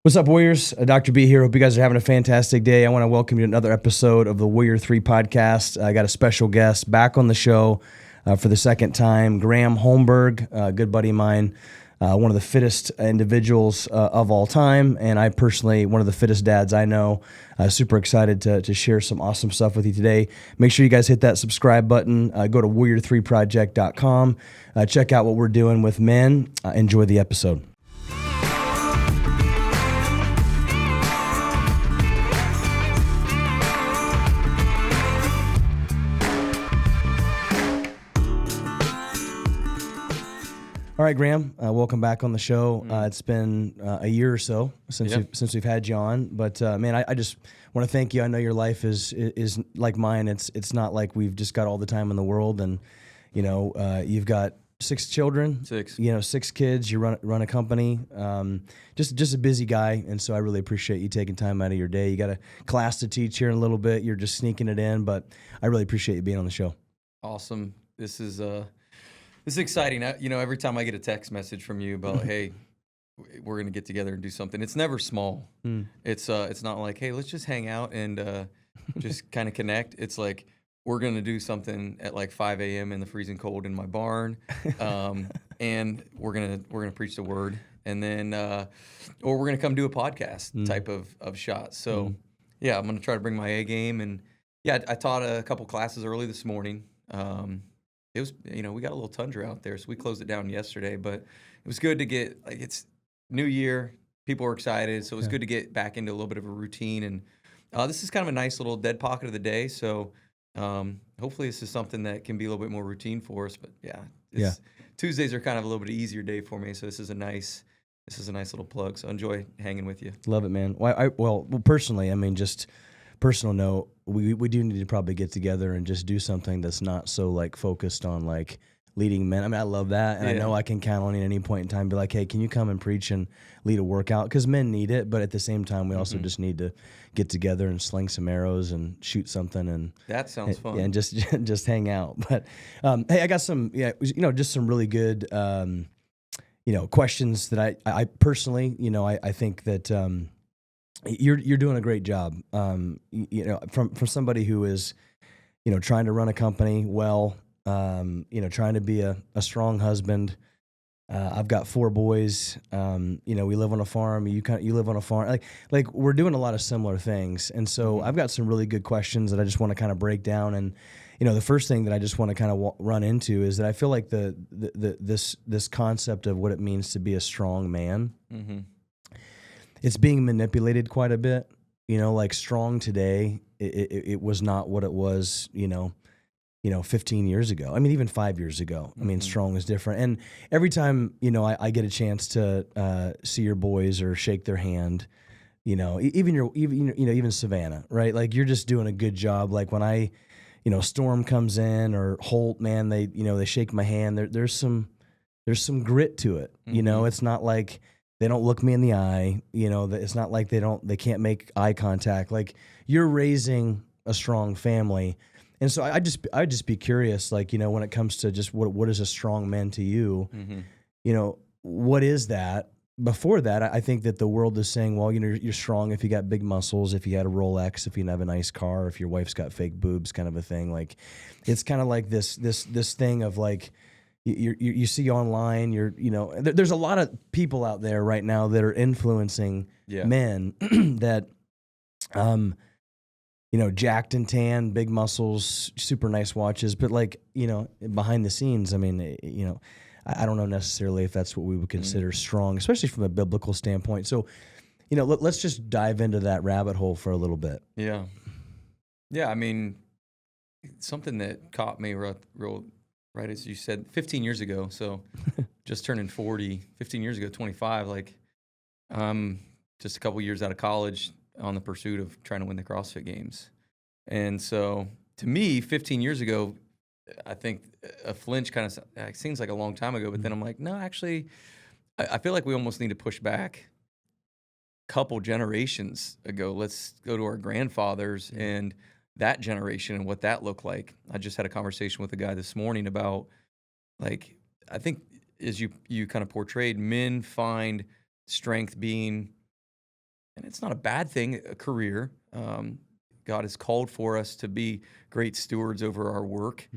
What's up, Warriors? Dr. B here. Hope you guys are having a fantastic day. I want to welcome you to another episode of the Warrior 3 podcast. I got a special guest back on the show for the second time, Graham Holmberg, a good buddy of mine, one of the fittest individuals of all time, and I personally, one of the fittest dads I know. Super excited to share some awesome stuff with you today. Make sure you guys hit that subscribe button. Go to warrior3project.com. Check out what we're doing with men. Enjoy the episode. All right, Graham, welcome back on the show. It's been a year or so since we've had you on, but man, I just want to thank you. I know your life is like mine. It's not like we've just got all the time in the world, and you've got 6 children, 6 kids. You run a company, just a busy guy, and so I really appreciate you taking time out of your day. You got a class to teach here in a little bit. You're just sneaking it in, but I really appreciate you being on the show. Awesome. This is exciting. Every time I get a text message from you about, hey, we're going to get together and do something, it's never small. It's not like, hey, let's just hang out and just kind of connect. It's like, we're going to do something at like 5 a.m. in the freezing cold in my barn, and we're gonna preach the word, and then or we're going to come do a podcast type of shot. So yeah, I'm going to try to bring my A game, and yeah, I taught a couple classes early this morning. It was, we got a little tundra out there, so we closed it down yesterday, but it was good to get, it's new year, people are excited, so it was good to get back into a little bit of a routine, and this is kind of a nice little dead pocket of the day, so hopefully this is something that can be a little bit more routine for us, but Tuesdays are kind of a little bit easier day for me, so this is a nice little plug, so enjoy hanging with you. Love it, man. Well, personally, I mean, just personal note, we do need to probably get together and just do something that's not so like focused on like leading men. I mean, I love that, and I know I can count on you at any point in time. Be like, hey, can you come and preach and lead a workout? Because men need it, but at the same time, we also just need to get together and sling some arrows and shoot something. And that sounds fun. And just hang out. But hey, I got some just some really good questions that I personally I think that. You're doing a great job. From somebody who is, trying to run a company well, trying to be a strong husband. I've got 4 boys. We live on a farm. You live on a farm. Like we're doing a lot of similar things. And so I've got some really good questions that I just want to kind of break down. And the first thing that I just want to kind of run into is that I feel like this concept of what it means to be a strong man. It's being manipulated quite a bit, like strong today. It was not what it was, 15 years ago. I mean, even 5 years ago. I mean, strong is different. And every time, I get a chance to see your boys or shake their hand, even Savannah, right? Like you're just doing a good job. Like when Storm comes in or Holt, man, they shake my hand. There's some grit to it. It's not like they don't look me in the eye, it's not like they can't make eye contact. Like you're raising a strong family. And so I'd just be curious, like, when it comes to just what is a strong man to you, what is that? Before that, I think that the world is saying, well, you're strong if you got big muscles, if you had a Rolex, if you have a nice car, if your wife's got fake boobs, kind of a thing. Like, it's kind of like this thing of like, you see online, there's a lot of people out there right now that are influencing men that, jacked and tan, big muscles, super nice watches, but like, behind the scenes, I mean, I don't know necessarily if that's what we would consider strong, especially from a biblical standpoint. So, let's just dive into that rabbit hole for a little bit. Yeah. I mean, something that caught me real right, as you said, 15 years ago, so just turning 40, 15 years ago, 25, like just a couple years out of college on the pursuit of trying to win the CrossFit Games. And so to me, 15 years ago, I think a flinch kind of seems like a long time ago, but then I'm like, no, actually, I feel like we almost need to push back a couple generations ago. Let's go to our grandfathers and that generation and what that looked like. I just had a conversation with a guy this morning about, like, I think as you kind of portrayed, men find strength being and it's not a bad thing, a career. God has called for us to be great stewards over our work.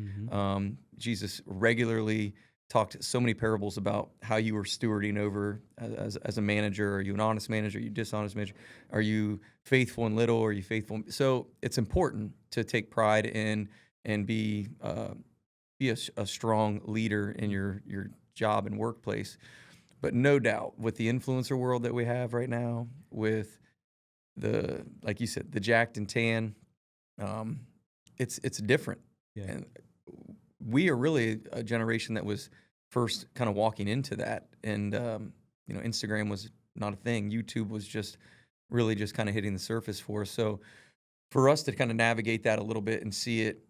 Jesus regularly talked so many parables about how you were stewarding over as a manager. Are you an honest manager? Are you dishonest manager? Are you faithful in little? Are you faithful? So it's important to take pride in and be a strong leader in your job and workplace. But no doubt, with the influencer world that we have right now, with the, like you said, the jacked and tan, it's different. Yeah. And we are really a generation that was first kind of walking into that. And, Instagram was not a thing. YouTube was just really just kind of hitting the surface for us. So for us to kind of navigate that a little bit and see it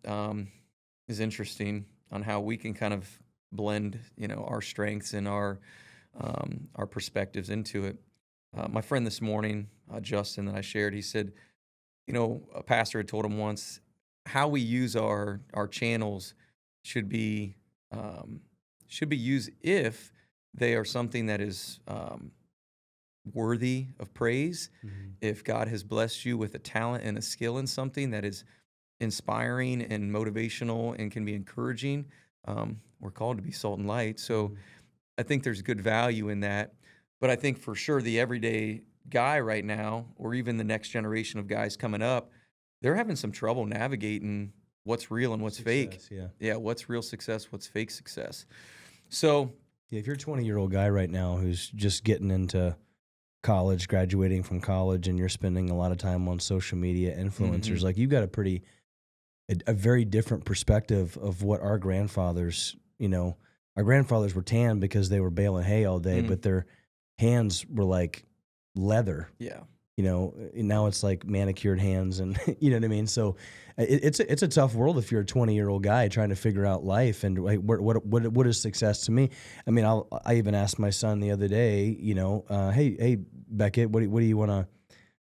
is interesting on how we can kind of blend, our strengths and our perspectives into it. My friend this morning, Justin, that I shared, he said, a pastor had told him once, how we use our channels should be used if they are something that is worthy of praise. If God has blessed you with a talent and a skill in something that is inspiring and motivational and can be encouraging, we're called to be salt and light. So I think there's good value in that. But I think for sure the everyday guy right now, or even the next generation of guys coming up, they're having some trouble navigating what's real and what's fake. Yeah, what's real success, what's fake success. So if you're a 20-year-old guy right now who's just getting into college, graduating from college, and you're spending a lot of time on social media influencers, like, you've got a very different perspective of what our grandfathers, our grandfathers were tan because they were baling hay all day, but their hands were like leather. Yeah. And now it's like manicured hands, and you know what I mean? So it's a tough world if you're a 20-year-old guy trying to figure out life and like what is success to me. I mean, I even asked my son the other day, hey Beckett, what do you want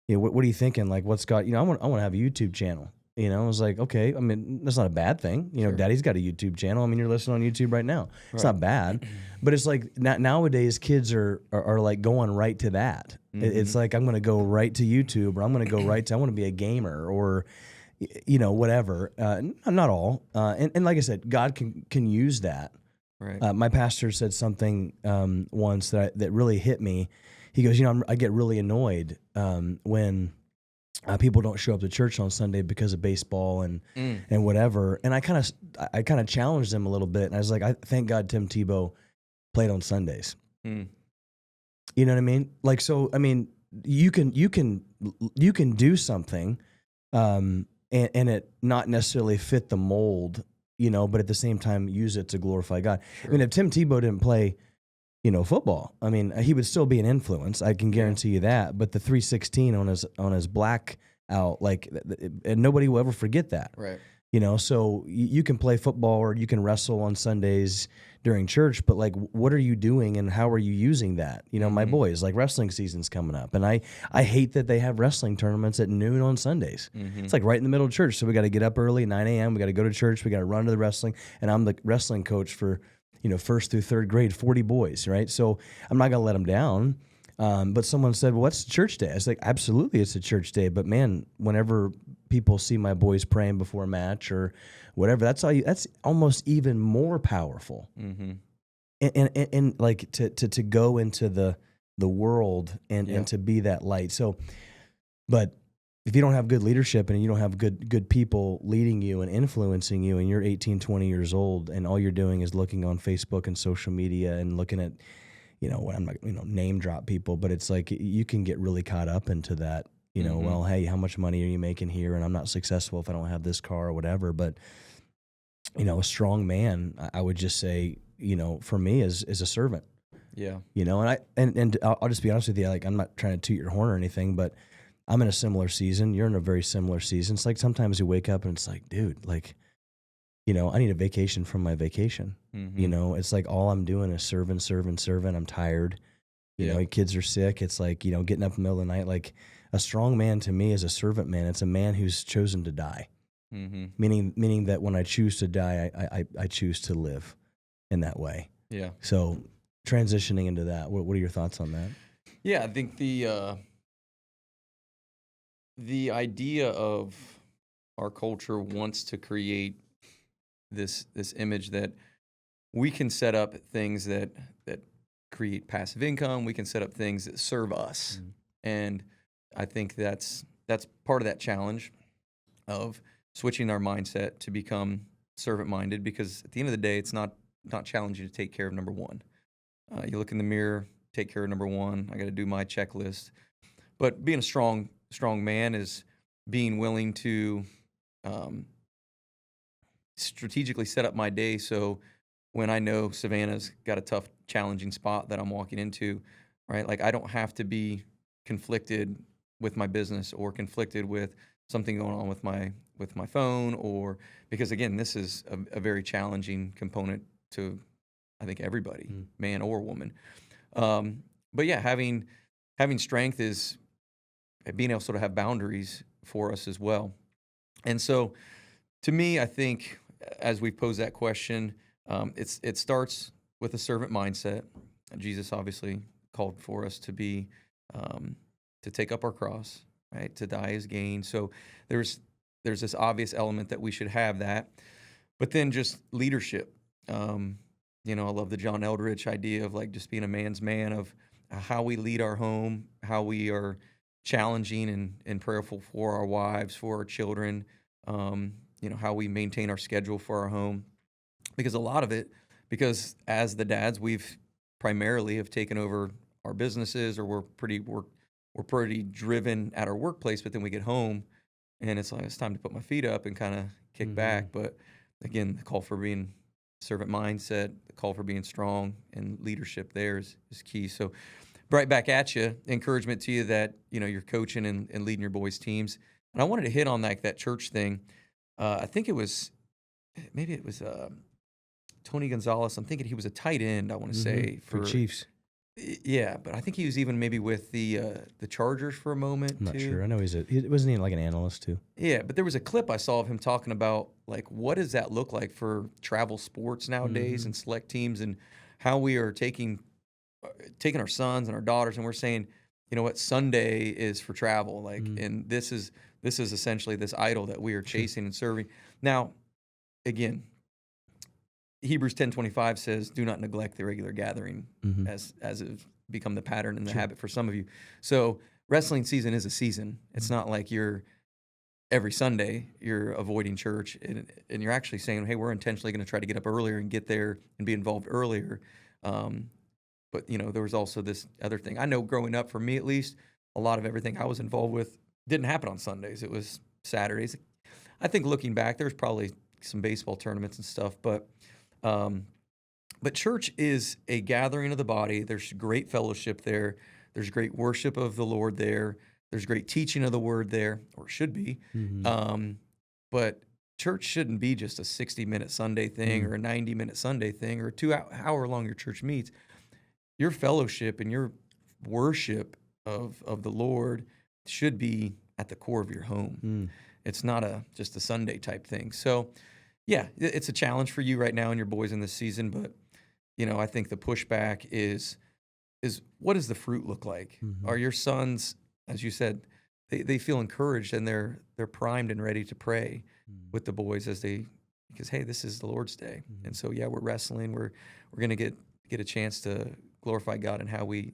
to, what are you thinking? Like, what's got, I want to have a YouTube channel. I was like, okay, I mean, that's not a bad thing. Sure. Daddy's got a YouTube channel. I mean, you're listening on YouTube right now. It's Right. not bad, but it's like nowadays kids are like going right to that. It's like, I'm going to go right to YouTube, or I'm going to go right to, I want to be a gamer, or, whatever. Not all. And like I said, God can use that. Right. My pastor said something once that really hit me. He goes, I get really annoyed when people don't show up to church on Sunday because of baseball and whatever. And I kind of challenged them a little bit. And I was like, I thank God Tim Tebow played on Sundays. You know what I mean? Like, so, I mean, you can do something and it not necessarily fit the mold, but at the same time use it to glorify God. Sure. I mean, if Tim Tebow didn't play, football, I mean, he would still be an influence. I can guarantee you that. But the 316 on his black out, like, and nobody will ever forget that. Right. So you can play football or you can wrestle on Sundays during church, but like, what are you doing and how are you using that? My boys, like, wrestling season's coming up, and I hate that they have wrestling tournaments at noon on Sundays. It's like right in the middle of church, so we got to get up early, 9 a.m. We got to go to church. We got to run to the wrestling, and I'm the wrestling coach for first through third grade, 40 boys, right? So I'm not going to let them down. But someone said, well, what's church day? I was like, absolutely, it's a church day. But man, whenever people see my boys praying before a match or whatever, that's almost even more powerful. And like to go into the world and to be that light. So, but if you don't have good leadership and you don't have good people leading you and influencing you, and you're 18, 20 years old, and all you're doing is looking on Facebook and social media and looking at, I'm not, name drop people, but it's like you can get really caught up into that, well, hey, how much money are you making here? And I'm not successful if I don't have this car or whatever. But, a strong man, I would just say, for me is a servant. Yeah. And I'll just be honest with you, like, I'm not trying to toot your horn or anything, but I'm in a similar season. You're in a very similar season. It's like sometimes you wake up and it's like, dude, like, I need a vacation from my vacation. It's like all I'm doing is serving. I'm tired. Kids are sick. It's like, getting up in the middle of the night. Like, a strong man to me is a servant man. It's a man who's chosen to die. Meaning that when I choose to die, I choose to live in that way. Yeah. So transitioning into that, what are your thoughts on that? Yeah, I think the the idea of our culture wants to create this image that we can set up things that create passive income. We can set up things that serve us, and I think that's part of that challenge of switching our mindset to become servant minded. Because at the end of the day, it's not challenging to take care of number one. You look in the mirror, take care of number one. I got to do my checklist. But being a strong man is being willing to strategically set up my day so when I know Savannah's got a tough, challenging spot that I'm walking into, right? Like I don't have to be conflicted with my business or conflicted with something going on with my phone, or because again, this is a very challenging component to I think everybody, man or woman. But yeah, having strength is being able to sort of have boundaries for us as well. And so to me, I think as we pose that question, it starts with a servant mindset. Jesus obviously called for us to be to take up our cross, right? To die is gain. So there's this obvious element that we should have that, but then just leadership. I love the John Eldridge idea of like just being a man's man, of how we lead our home, how we are challenging and prayerful for our wives, for our children, how we maintain our schedule for our home. Because a lot of it, because as the dads, we've primarily have taken over our businesses, or we're pretty driven at our workplace, but then we get home and it's like, it's time to put my feet up and kind of kick back. But again, the call for being servant mindset, the call for being strong, and leadership there is key. So right back at you, encouragement to you that, you're coaching and leading your boys' teams. And I wanted to hit on that church thing. I think it was Tony Gonzalez. I'm thinking he was a tight end, I want to say. For Chiefs. Yeah, but I think he was even maybe with the Chargers for a moment, I'm not too. sure. I know wasn't he like an analyst, too? Yeah, but there was a clip I saw of him talking about, like, what does that look like for travel sports nowadays and select teams, and how we are taking our sons and our daughters, and we're saying, you know what, Sunday is for travel, like, and this is essentially this idol that we are chasing and serving. Now, again, Hebrews 10:25 says, "Do not neglect the regular gathering," as has become the pattern and the habit for some of you. So wrestling season is a season. It's not like you're every Sunday you're avoiding church, and you're actually saying, "Hey, we're intentionally going to try to get up earlier and get there and be involved earlier." But there was also this other thing. I know growing up, for me at least, a lot of everything I was involved with didn't happen on Sundays. It was Saturdays. I think looking back, there's probably some baseball tournaments and stuff, but church is a gathering of the body. There's great fellowship there. There's great worship of the Lord there. There's great teaching of the word there, or should be. But church shouldn't be just a 60-minute Sunday thing or a 90-minute Sunday thing or a 2-hour long your church meets. Your fellowship and your worship of the Lord should be at the core of your home. It's not just a Sunday type thing. So, yeah, it's a challenge for you right now and your boys in this season. But, I think the pushback is what does the fruit look like? Are your sons, as you said, they feel encouraged and they're primed and ready to pray with the boys because hey, this is the Lord's day, and so yeah, we're wrestling. We're gonna get a chance to glorify God in how we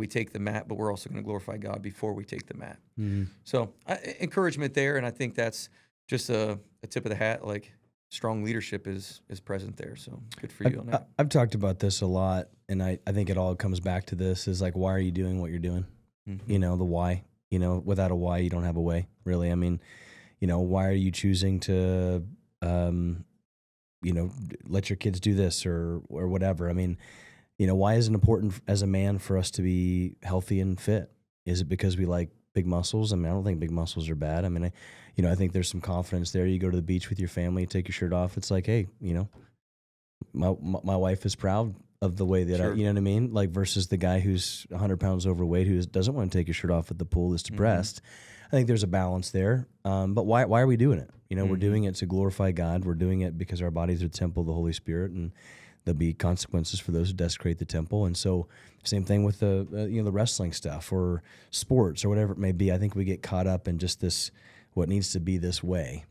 take the mat, but we're also going to glorify God before we take the mat. So encouragement there, and I think that's just a tip of the hat. Like strong leadership is present there. So good for you on that. I've talked about this a lot, and I think it all comes back to this: is like, why are you doing what you're doing? The why. Without a why, you don't have a way. Really, I mean, why are you choosing to, let your kids do this or whatever? I mean. Why is it important as a man for us to be healthy and fit? Is it because we like big muscles? I mean, I don't think big muscles are bad. I mean, I think there's some confidence there. You go to the beach with your family, take your shirt off. It's like, hey, my wife is proud of the way that you know what I mean? Like versus the guy who's 100 pounds overweight who doesn't want to take his shirt off at the pool, is depressed. I think there's a balance there. But why are we doing it? We're doing it to glorify God. We're doing it because our bodies are the temple of the Holy Spirit, and there'll be consequences for those who desecrate the temple. And so, same thing with the the wrestling stuff or sports or whatever it may be. I think we get caught up in just this what needs to be this way.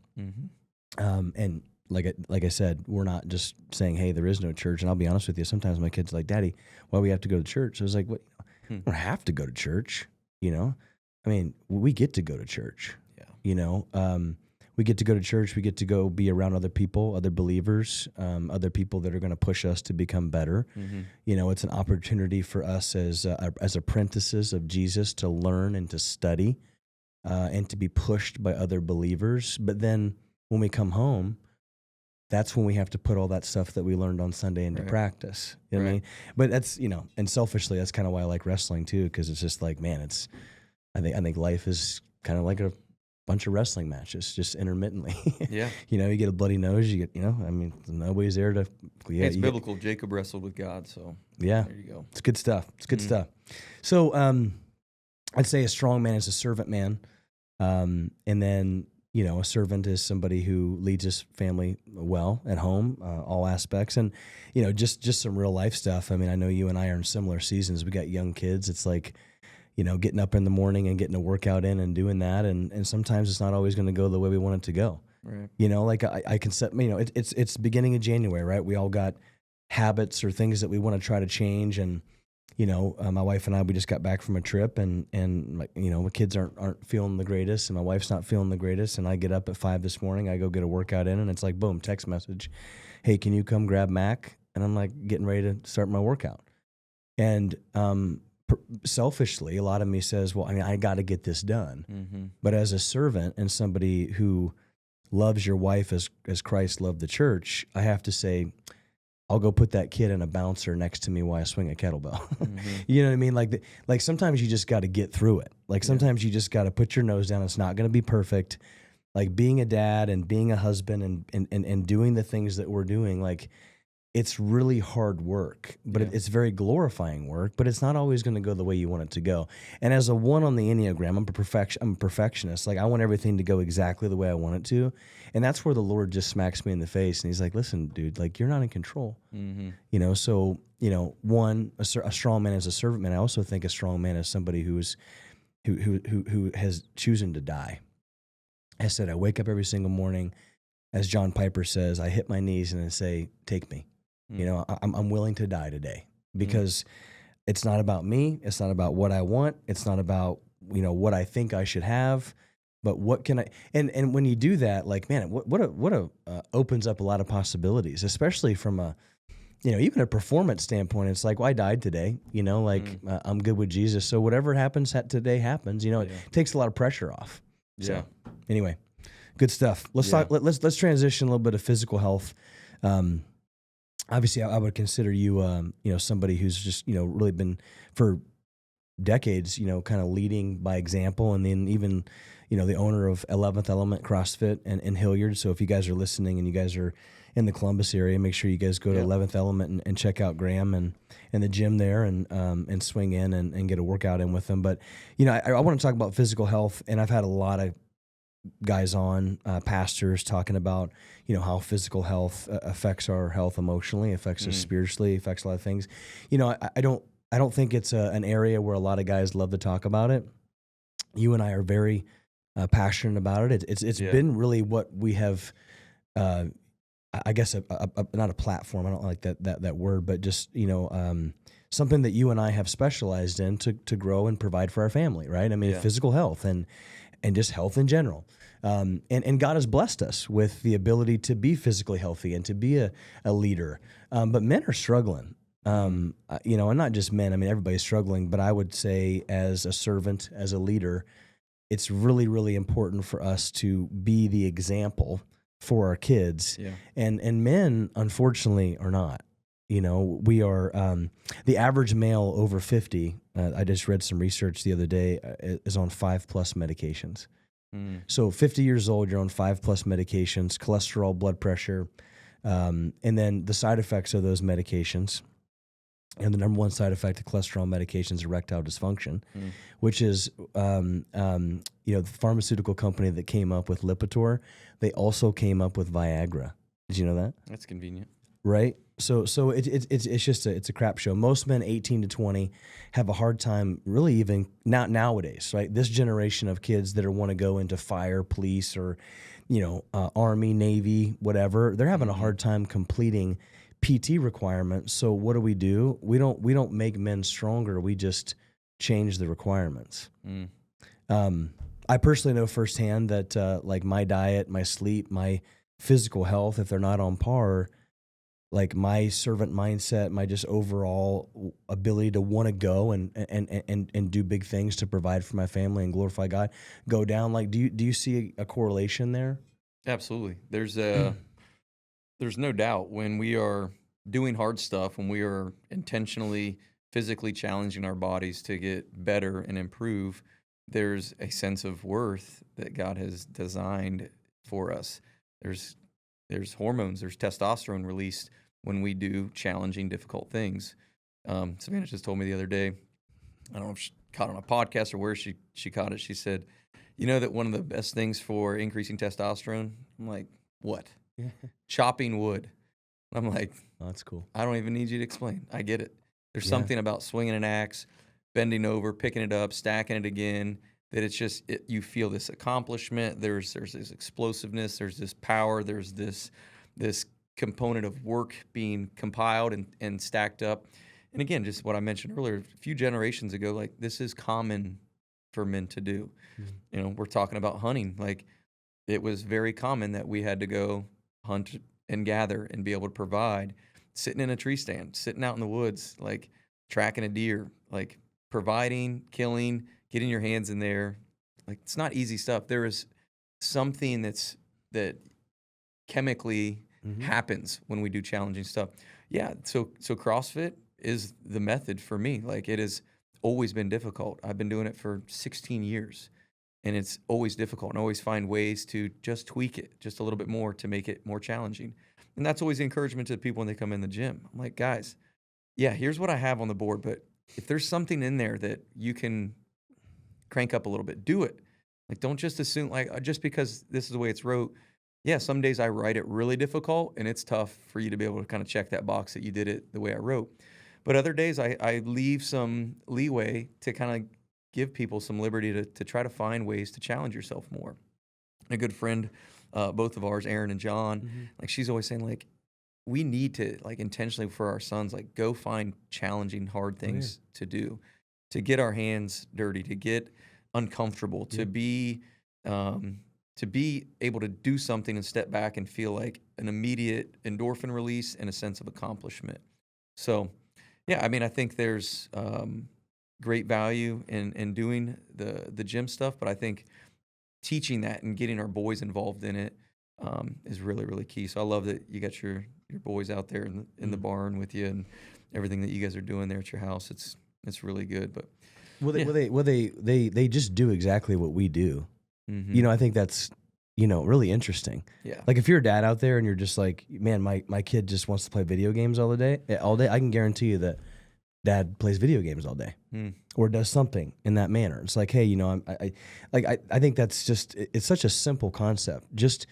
And like I said, we're not just saying, hey, there is no church. And I'll be honest with you, sometimes my kids are like, Daddy, why do we have to go to church? I was like, what? We don't have to go to church. I mean, we get to go to church. Yeah. We get to go to church. We get to go be around other people, other believers, other people that are going to push us to become better. It's an opportunity for us as apprentices of Jesus to learn and to study and to be pushed by other believers. But then when we come home, that's when we have to put all that stuff that we learned on Sunday into practice. You know what I mean? But that's, and selfishly, that's kind of why I like wrestling too, because it's just like, man, I think life is kind of like a bunch of wrestling matches, just intermittently. Yeah. You get a bloody nose, you get, nobody's there to. Yeah, it's biblical. Jacob wrestled with God, so yeah, there you go. It's good stuff. It's good stuff. So I'd say a strong man is a servant man, and then a servant is somebody who leads his family well at home, all aspects, and just some real life stuff. I mean, I know you and I are in similar seasons. We got young kids. It's like, getting up in the morning and getting a workout in and doing that. And sometimes it's not always going to go the way we want it to go. Right. Like I can set, it's beginning of January, right? We all got habits or things that we want to try to change. And, my wife and I, we just got back from a trip and my kids aren't feeling the greatest and my wife's not feeling the greatest. And I get up at 5 this morning, I go get a workout in and it's like, boom, text message. Hey, can you come grab Mac? And I'm like getting ready to start my workout. And, selfishly, a lot of me says, well, I got to get this done. But as a servant and somebody who loves your wife as Christ loved the church, I have to say, I'll go put that kid in a bouncer next to me while I swing a kettlebell. You know what I mean? Like sometimes you just got to get through it. Like sometimes you just got to put your nose down. It's not going to be perfect. Like being a dad and being a husband and doing the things that we're doing, like it's really hard work, but it's very glorifying work, but it's not always going to go the way you want it to go. And as a 1 on the Enneagram, I'm a perfectionist. Like I want everything to go exactly the way I want it to. And that's where the Lord just smacks me in the face. And he's like, listen, dude, like you're not in control. So, a strong man is a servant man. I also think a strong man is somebody who has chosen to die. I said, I wake up every single morning, as John Piper says, I hit my knees and I say, take me. I'm willing to die today because it's not about me. It's not about what I want. It's not about, what I think I should have, but what can I, and when you do that, like, man, what opens up a lot of possibilities, especially from a, even a performance standpoint. It's like, well, I died today, I'm good with Jesus. So whatever happens today happens, it takes a lot of pressure off. So anyway, good stuff. Let's talk, let's transition a little bit of physical health. Obviously, I would consider you, somebody who's just, really been for decades, kind of leading by example, and then even, the owner of 11th Element CrossFit in Hilliard. So if you guys are listening and you guys are in the Columbus area, make sure you guys go to 11th Element and check out Graham and the gym there and swing in and get a workout in with them. But, I want to talk about physical health, and I've had a lot of guys on, pastors talking about, how physical health affects our health emotionally, affects us spiritually, affects a lot of things. I don't think it's an area where a lot of guys love to talk about it. You and I are very passionate about it. It's been really what we have, I guess, not a platform. I don't like that word, but just, something that you and I have specialized in to grow and provide for our family, right? I mean, physical health and just health in general. And God has blessed us with the ability to be physically healthy and to be a leader. But men are struggling, and not just men. I mean, everybody's struggling, but I would say as a servant, as a leader, it's really, really important for us to be the example for our kids. Yeah. And men, unfortunately, are not. We are, the average male over 50, I just read some research the other day, is on 5+ medications. So 50 years old, you're on 5+ medications, cholesterol, blood pressure, and then the side effects of those medications. And the number one side effect of cholesterol medications is erectile dysfunction, which is, the pharmaceutical company that came up with Lipitor, they also came up with Viagra. Did you know that? That's convenient. right? So it's just it's a crap show. Most men 18 to 20 have a hard time really even nowadays, right? This generation of kids that want to go into fire, police, or Army, Navy, whatever, they're having a hard time completing PT requirements. So what do? We don't make men stronger. We just change the requirements. I personally know firsthand that like my diet, my sleep, my physical health, if they're not on par, like my servant mindset, my just overall ability to want to go and do big things to provide for my family and glorify God go down. Like, do you see a correlation there? Absolutely. There's no doubt when we are doing hard stuff, when we are intentionally physically challenging our bodies to get better and improve, there's a sense of worth that God has designed for us. There's hormones, there's testosterone released when we do challenging, difficult things. Savannah just told me the other day, I don't know if she caught it on a podcast or where she caught it. She said, you know that one of the best things for increasing testosterone? I'm like, what? Chopping wood. I'm like, oh, that's cool. I don't even need you to explain. I get it. There's something about swinging an axe, bending over, picking it up, stacking it again, that it's just, you feel this accomplishment. There's this explosiveness. There's this power. There's this component of work being compiled and stacked up. And again, just what I mentioned earlier, a few generations ago, like this is common for men to do. We're talking about hunting. Like it was very common that we had to go hunt and gather and be able to provide, sitting in a tree stand, sitting out in the woods, like tracking a deer, like providing, killing, getting your hands in there. Like it's not easy stuff. There is something that chemically happens when we do challenging stuff. Yeah. So CrossFit is the method for me. Like it has always been difficult. I've been doing it for 16 years and it's always difficult, and always find ways to just tweak it just a little bit more to make it more challenging. And that's always the encouragement to the people when they come in the gym. I'm like, guys, yeah, here's what I have on the board, but if there's something in there that you can crank up a little bit, do it. Like, don't just assume, like, just because this is the way it's wrote. Yeah, some days I write it really difficult, and it's tough for you to be able to kind of check that box that you did it the way I wrote. But other days I leave some leeway to kind of give people some liberty to try to find ways to challenge yourself more. A good friend, both of ours, Aaron and John, like she's always saying, like, we need to, like, intentionally for our sons, like, go find challenging, hard things to do, to get our hands dirty, to get uncomfortable, to be able to do something and step back and feel like an immediate endorphin release and a sense of accomplishment. So, yeah, I mean, I think there's great value in doing the gym stuff, but I think teaching that and getting our boys involved in it is really, really key. So I love that you got your boys out there in the barn with you and everything that you guys are doing there at your house. It's really good. But they just do exactly what we do. I think that's really interesting. Yeah. Like if you're a dad out there and you're just like, man, my kid just wants to play video games all day, I can guarantee you that dad plays video games all day or does something in that manner. It's like, hey, I think that's just, it's such a simple concept. Just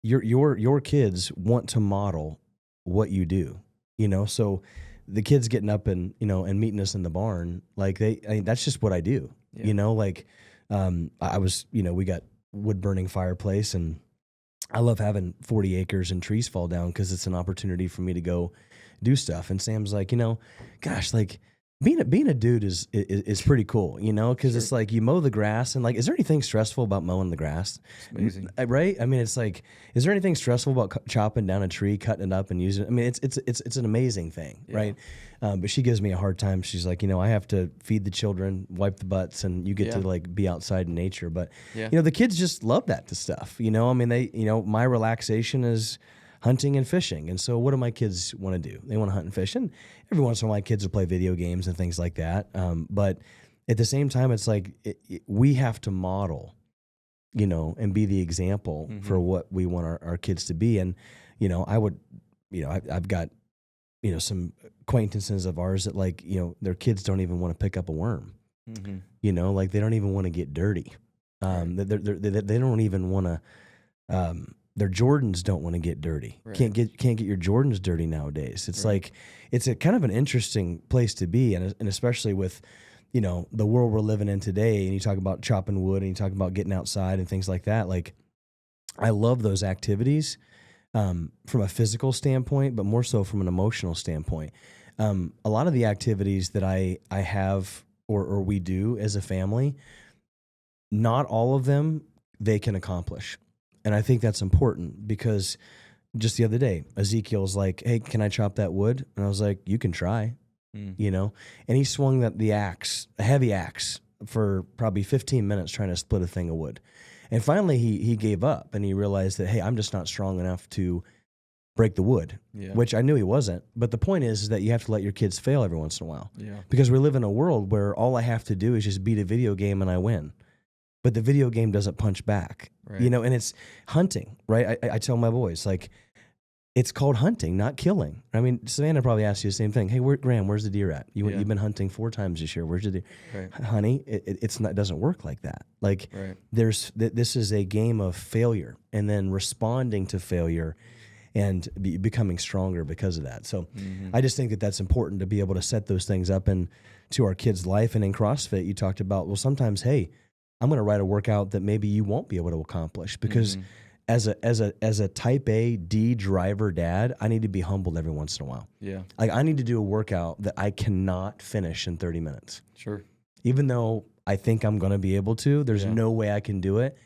your kids want to model what you do, so the kids getting up and meeting us in the barn, like that's just what I do. I was, we got wood burning fireplace, and I love having 40 acres and trees fall down because it's an opportunity for me to go do stuff. And Sam's like, gosh, like being a dude is pretty cool, because it's like you mow the grass, and like, is there anything stressful about mowing the grass? It's amazing, right? I mean, it's like, is there anything stressful about chopping down a tree, cutting it up, and using it? I mean, it's an amazing thing, right? But she gives me a hard time. She's like, I have to feed the children, wipe the butts, and you get to like be outside in nature. But the kids just love that stuff. I mean, they, my relaxation is hunting and fishing. And so what do my kids want to do? They want to hunt and fish. And every once in a while, my kids will play video games and things like that. But at the same time, it's like we have to model, and be the example for what we want our kids to be. And, I would, I've got, some acquaintances of ours that like, their kids don't even want to pick up a worm, like they don't even want to get dirty. They don't even want to, their Jordans don't want to get dirty. Right. Can't get your Jordans dirty nowadays. It's like it's a kind of an interesting place to be, and especially with the world we're living in today. And you talk about chopping wood, and you talk about getting outside and things like that. Like, I love those activities from a physical standpoint, but more so from an emotional standpoint. A lot of the activities that I have or we do as a family, not all of them they can accomplish. And I think that's important because just the other day, Ezekiel's like, "Hey, can I chop that wood?" And I was like, "You can try," And he swung the axe, a heavy axe, for probably 15 minutes trying to split a thing of wood. And finally he gave up and he realized that, hey, I'm just not strong enough to break the wood, which I knew he wasn't. But the point is that you have to let your kids fail every once in a while. Yeah. Because we live in a world where all I have to do is just beat a video game and I win. But the video game doesn't punch back, and it's hunting, right? I tell my boys, like, it's called hunting, not killing. I mean, Savannah probably asked you the same thing. Hey, Graham, where's the deer at? You've been hunting 4 times this year. Where's the deer? Right. Honey, it doesn't work like that. Like, this is a game of failure and then responding to failure and becoming stronger because of that. So I just think that that's important to be able to set those things up into our kids' life. And in CrossFit, you talked about, well, sometimes, hey, I'm going to write a workout that maybe you won't be able to accomplish because as a type A D driver dad, I need to be humbled every once in a while. Yeah. Like, I need to do a workout that I cannot finish in 30 minutes. Sure. Even though I think I'm going to be able to, there's no way I can do it.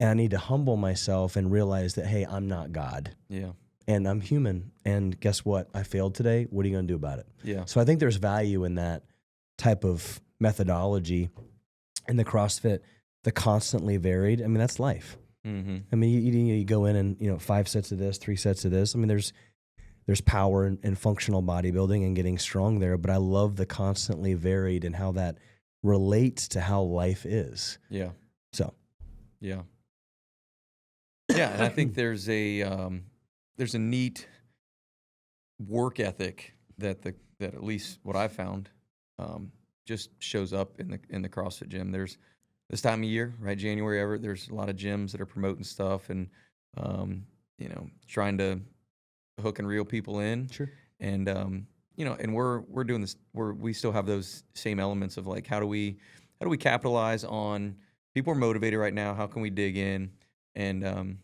And I need to humble myself and realize that, hey, I'm not God. Yeah. And I'm human. And guess what? I failed today. What are you going to do about it? Yeah. So I think there's value in that type of methodology in the CrossFit, the constantly varied. I mean, that's life. I mean, you go in and 5 sets of this, 3 sets of this. I mean, there's power in functional bodybuilding and getting strong there, but I love the constantly varied and how that relates to how life is. Yeah. So. Yeah. Yeah, and I think there's a neat work ethic that at least what I found just shows up in the CrossFit gym. There's this time of year, right? January, there's a lot of gyms that are promoting stuff and, trying to hook and reel people in. Sure. And, and we're doing this, we still have those same elements of like, how do we capitalize on people are motivated right now? How can we dig in? And,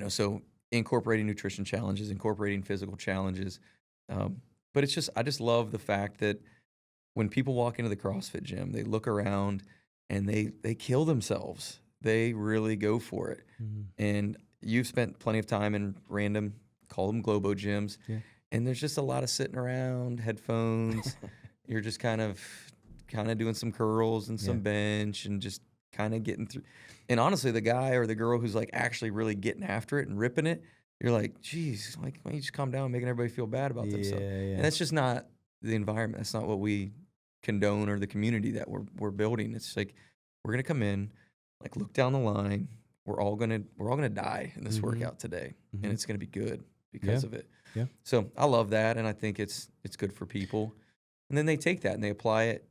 so incorporating nutrition challenges, incorporating physical challenges. But it's just, I just love the fact that when people walk into the CrossFit gym, they look around and they kill themselves. They really go for it. And you've spent plenty of time in random, call them Globo gyms. Yeah. And there's just a lot of sitting around, headphones. You're just kind of doing some curls and some bench and just kind of getting through. And honestly, the guy or the girl who's like actually really getting after it and ripping it, you're like, geez, like, why don't you just calm down, making everybody feel bad about themselves? Yeah. And that's just not the environment. That's not what we condone or the community that we're building. It's like, we're gonna come in, like, look down the line. We're all gonna die in this workout today, and it's gonna be good because of it. Yeah. So I love that, and I think it's good for people. And then they take that and they apply it.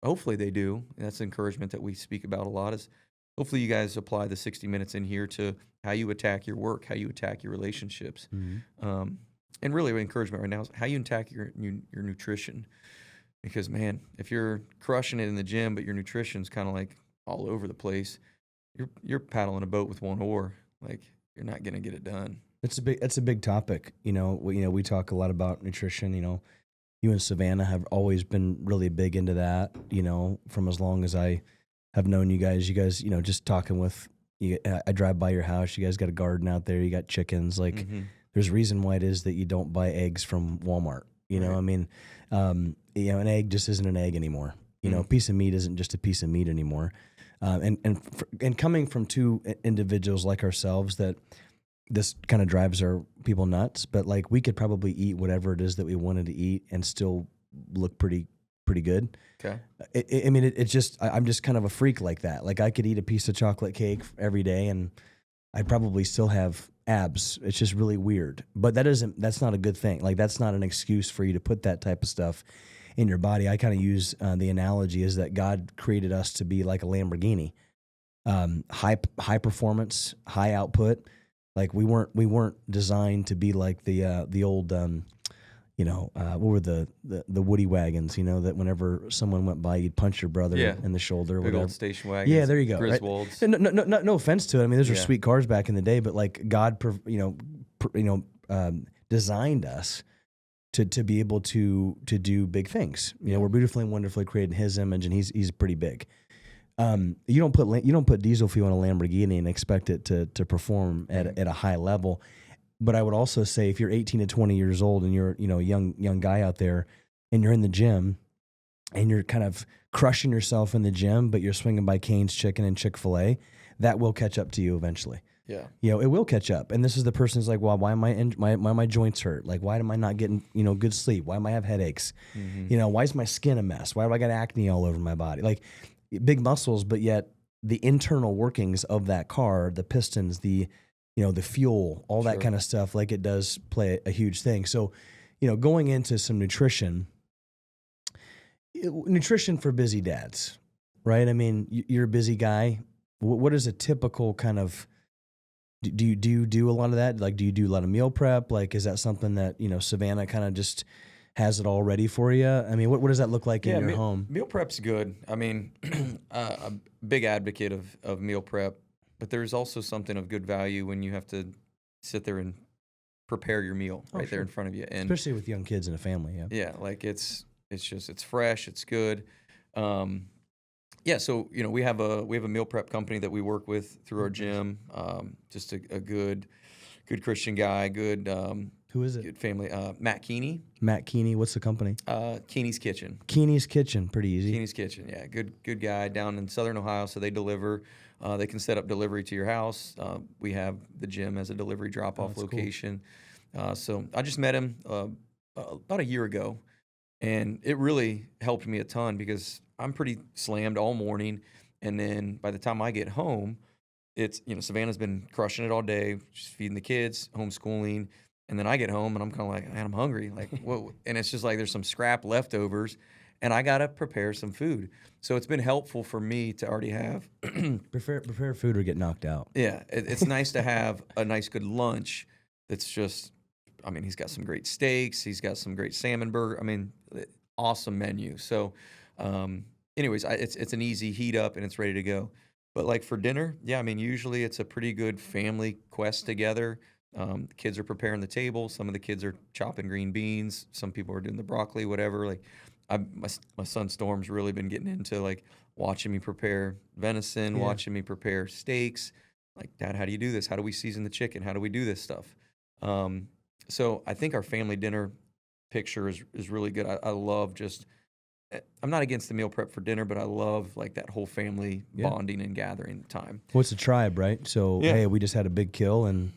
Hopefully they do. And that's encouragement that we speak about a lot. Is hopefully you guys apply the 60 minutes in here to how you attack your work, how you attack your relationships, and really encouragement right now is how you attack your nutrition. Because, man, if you're crushing it in the gym, but your nutrition's kind of like all over the place, you're paddling a boat with one oar. Like, you're not gonna get it done. It's a big topic. We talk a lot about nutrition. You and Savannah have always been really big into that. From as long as I have known you guys. Just talking with you. I drive by your house. You guys got a garden out there. You got chickens. Like, there's a reason why it is that you don't buy eggs from Walmart. I mean, an egg just isn't an egg anymore. A piece of meat isn't just a piece of meat anymore. And coming from 2 individuals like ourselves, that this kind of drives our people nuts. But like, we could probably eat whatever it is that we wanted to eat and still look pretty good. Okay. It's just I'm just kind of a freak like that. Like, I could eat a piece of chocolate cake every day and I'd probably still have abs. It's just really weird. But that's not a good thing. Like, that's not an excuse for you to put that type of stuff in your body. I kind of use the analogy is that God created us to be like a Lamborghini, high performance, high output, Like we weren't designed to be like the old what were the Woody wagons, that whenever someone went by, you'd punch your brother Yeah. in the shoulder or Big whatever. old station wagons. Yeah, there you go. Right? Griswolds. And no offense to it. I mean, those are Yeah. sweet cars back in the day, but like God, designed us to be able to do big things. We're beautifully and wonderfully created in His image, and He's pretty big. You don't put diesel fuel in a Lamborghini and expect it to perform at a high level. But I would also say if you're 18 to 20 years old and you're a young guy out there and you're in the gym and you're kind of crushing yourself in the gym, but you're swinging by Cane's Chicken and Chick-fil-A, that will catch up to you eventually. Yeah. It will catch up. And this is the person's like, well, why am my joints hurt? Like, why am I not getting, good sleep? Why am I have headaches? Mm-hmm. Why is my skin a mess? Why do I got acne all over my body? Like big muscles, but yet the internal workings of that car, the pistons, the fuel, all that kind of stuff, like it does play a huge thing. So, going into some nutrition for busy dads, right? I mean, you're a busy guy. What is a typical kind of, do you do a lot of that? Like, do you do a lot of meal prep? Like, is that something that, Savannah kind of just has it all ready for you? I mean, what does that look like in your home? Meal prep's good. I mean, a big advocate of meal prep, but there's also something of good value when you have to sit there and prepare your meal there in front of you. And especially with young kids and a family. Yeah. Yeah. Like it's fresh. It's good. So we have a meal prep company that we work with through our gym. Just a good Christian guy. Good. Who is it? Good family. Matt Keeney. Matt Keeney. What's the company? Keeney's Kitchen. Keeney's Kitchen. Pretty easy. Keeney's Kitchen. Yeah. Good guy down in Southern Ohio. So they deliver. They can set up delivery to your house. We have the gym as a delivery drop-off location. Cool. So I just met him about a year ago, and it really helped me a ton because I'm pretty slammed all morning, and then by the time I get home, it's Savannah's been crushing it all day, just feeding the kids, homeschooling, and then I get home and I'm kind of like, man, I'm hungry, like what? And it's just like there's some scrap leftovers, and I gotta prepare some food. So it's been helpful for me to already have prepare food or get knocked out. Yeah, it's nice to have a nice good lunch. That's just, I mean, he's got some great steaks, he's got some great salmon burger. I mean, awesome menu. So. Anyways, it's an easy heat up and it's ready to go. But like for dinner, yeah, I mean, usually it's a pretty good family quest together. The kids are preparing the table. Some of the kids are chopping green beans. Some people are doing the broccoli, whatever. Like, my son Storm's really been getting into like watching me prepare venison, watching me prepare steaks. Like, Dad, how do you do this? How do we season the chicken? How do we do this stuff? So I think our family dinner picture is really good. I love just. I'm not against the meal prep for dinner, but I love like that whole family bonding and gathering time. What's a tribe, right? So, hey, we just had a big kill and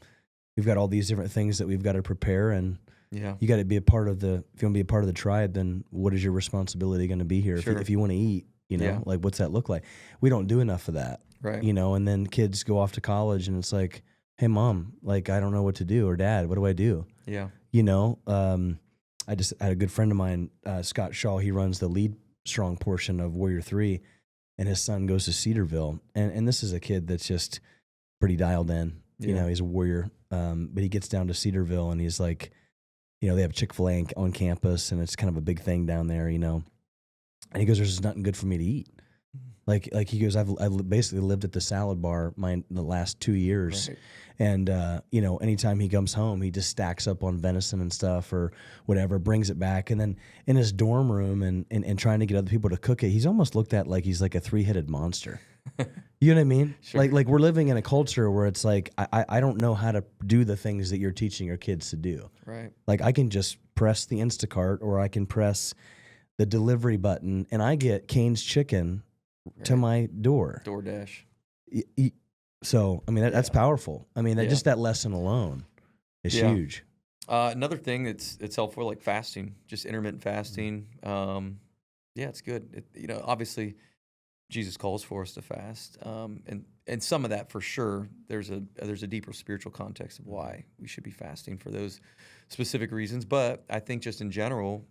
we've got all these different things that we've got to prepare, and you got to be a part of the, if you want to be a part of the tribe, then what is your responsibility going to be here? If you want to eat, like what's that look like? We don't do enough of that, right? And then kids go off to college and it's like, hey mom, like, I don't know what to do, or dad, what do I do? Yeah. I just had a good friend of mine, Scott Shaw. He runs the lead strong portion of Warrior 3, and his son goes to Cedarville. And this is a kid that's just pretty dialed in. He's a warrior. But he gets down to Cedarville, and he's like, they have Chick-fil-A on campus, and it's kind of a big thing down there, And he goes, there's nothing good for me to eat. Like he goes, I've basically lived at the salad bar the last 2 years. Right. And, anytime he comes home, he just stacks up on venison and stuff or whatever, brings it back. And then in his dorm room and trying to get other people to cook it, he's almost looked at like he's like a 3-headed monster. You know what I mean? Sure. Like we're living in a culture where it's like, I don't know how to do the things that you're teaching your kids to do. Right. Like I can just press the Instacart or I can press the delivery button and I get Cane's Chicken to my door. DoorDash. So, I mean, that's powerful. I mean, just that lesson alone is huge. Another thing that's helpful, like fasting, just intermittent fasting. It's good. Obviously, Jesus calls for us to fast, and some of that for sure. There's a deeper spiritual context of why we should be fasting for those specific reasons. But I think just in general,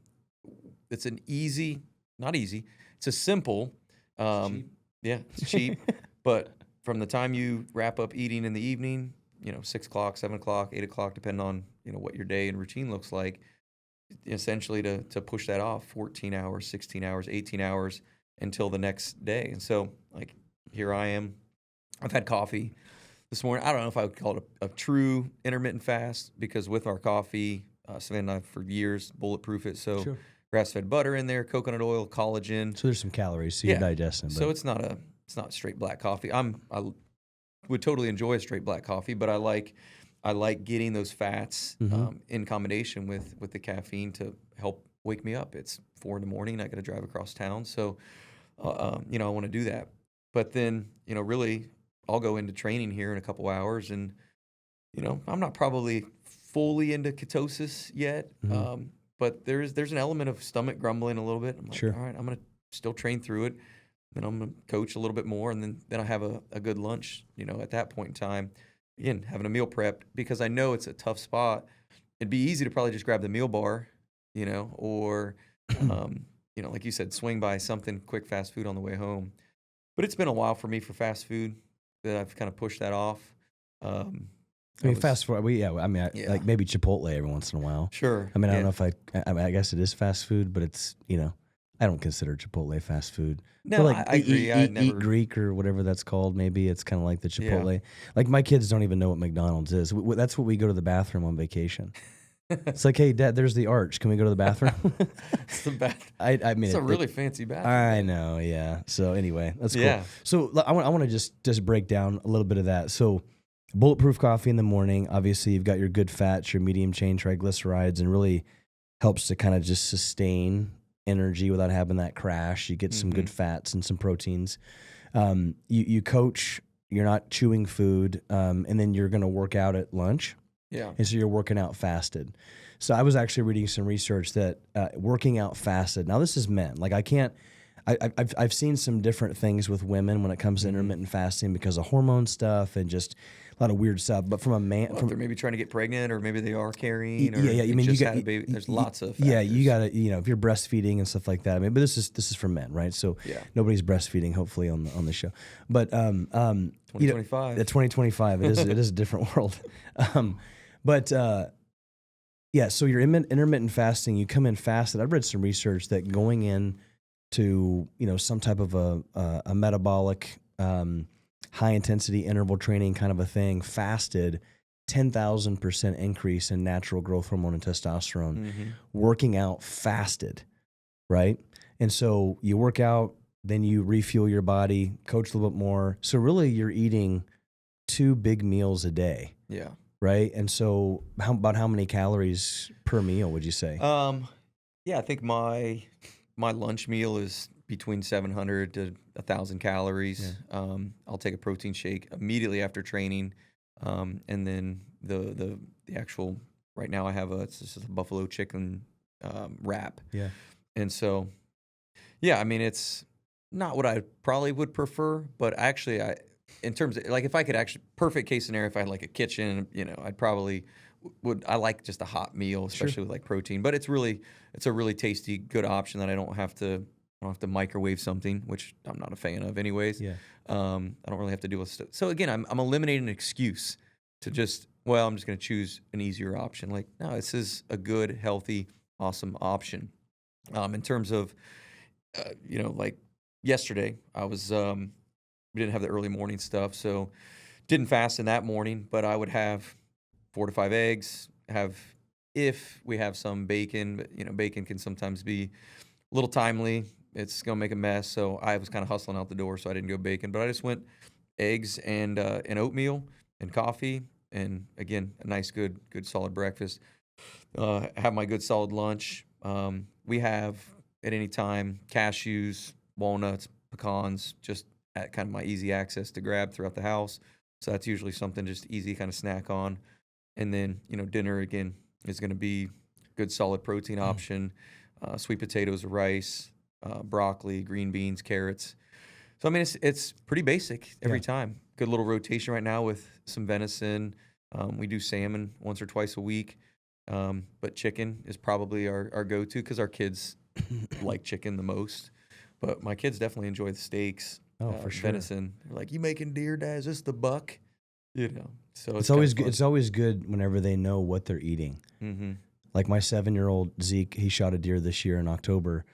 it's it's a simple. It's cheap. Yeah, it's cheap. But from the time you wrap up eating in the evening 6 o'clock, 7 o'clock, 8 o'clock, depending on what your day and routine looks like. Essentially, to push that off 14 hours, 16 hours, 18 hours until the next day. And so, like, here I am. I've had coffee this morning. I don't know if I would call it a true intermittent fast, because with our coffee, Savannah and I for years bulletproof it. So Sure. grass-fed butter in there, coconut oil, collagen. So there's some calories, so you're digesting. So it's not straight black coffee. I would totally enjoy a straight black coffee, but I like getting those fats in combination with the caffeine to help wake me up. It's 4 a.m. I got to drive across town, so I want to do that. But then really, I'll go into training here in a couple hours, and I'm not probably fully into ketosis yet, but there's an element of stomach grumbling a little bit. I'm like, Sure. all right, I'm gonna still train through it. Then I'm gonna coach a little bit more, and then I have a good lunch. At that point in time, again, having a meal prepped, because I know it's a tough spot. It'd be easy to probably just grab the meal bar, or like you said, swing by something quick, fast food on the way home. But it's been a while for me for fast food that I've kind of pushed that off. Fast food. Like maybe Chipotle every once in a while. Sure. I don't know if I guess it is fast food, but it's I don't consider Chipotle fast food. No, but like I agree. Eat Greek or whatever that's called. Maybe it's kind of like the Chipotle. Yeah. Like my kids don't even know what McDonald's is. That's what we go to the bathroom on vacation. It's like, hey, Dad, there's the arch. Can we go to the bathroom? It's the bath. It's a really fancy bathroom. I know, yeah. So anyway, that's cool. Yeah. So I want to just break down a little bit of that. So bulletproof coffee in the morning. Obviously, you've got your good fats, your medium chain triglycerides, and really helps to kind of just sustain energy without having that crash. You get some good fats and some proteins. You coach. You're not chewing food, and then you're going to work out at lunch. Yeah. And so you're working out fasted. So I was actually reading some research that working out fasted. Now this is men. Like I've seen some different things with women when it comes to intermittent fasting because of hormone stuff and just a lot of weird stuff. But from a man, they're maybe trying to get pregnant, or maybe they are carrying, or I mean, you got a baby. There's lots of factors. Yeah, you got to if you're breastfeeding and stuff like that. I mean, but this is for men, right? So nobody's breastfeeding, hopefully on the show. But 2025. It's 2025. It is a different world. So you're intermittent fasting. You come in fasted. I've read some research that going in to some type of a metabolic high intensity interval training kind of a thing, fasted, 10,000% increase in natural growth hormone and testosterone. Working out fasted, right? And so you work out, then you refuel your body, coach a little bit more. So really, you're eating 2 big meals a day. Yeah. Right. And so about how many calories per meal would you say? I think my lunch meal is between 700 to 1,000 calories. Yeah. I'll take a protein shake immediately after training. And then the actual, right now I have it's just a buffalo chicken wrap. Yeah. And so, I mean, it's not what I probably would prefer, but actually in terms of, like, if I could actually, perfect case scenario, if I had like a kitchen, I'd probably I like just a hot meal, especially with like protein. But it's a really tasty, good option that I don't have to microwave something, which I'm not a fan of anyways. Yeah. I don't really have to deal with stuff. So again, I'm eliminating an excuse to just, I'm just going to choose an easier option. Like, no, this is a good, healthy, awesome option. In terms of, like yesterday, I was, we didn't have the early morning stuff, so didn't fast in that morning, but I would have 4 to 5 eggs, if we have some bacon, but bacon can sometimes be a little timely. It's going to make a mess, so I was kind of hustling out the door, so I didn't go bacon, but I just went eggs and oatmeal and coffee, and again, a nice, good solid breakfast. Have my good solid lunch. We have at any time cashews, walnuts, pecans, just at kind of my easy access to grab throughout the house. So that's usually something just easy kind of snack on. And then, dinner again is going to be good solid protein option, sweet potatoes, rice, broccoli, green beans, carrots. So I mean, it's pretty basic every time. Good little rotation right now with some venison. We do salmon once or twice a week, but chicken is probably our go-to because our kids like chicken the most. But my kids definitely enjoy the steaks. Oh, for sure. Venison. They're like, you making deer, Dad? Is this the buck? You know, so It's it's always kind good. of It's always good whenever they know what they're eating. fun. Like my 7-year-old Zeke, he shot a deer this year in October.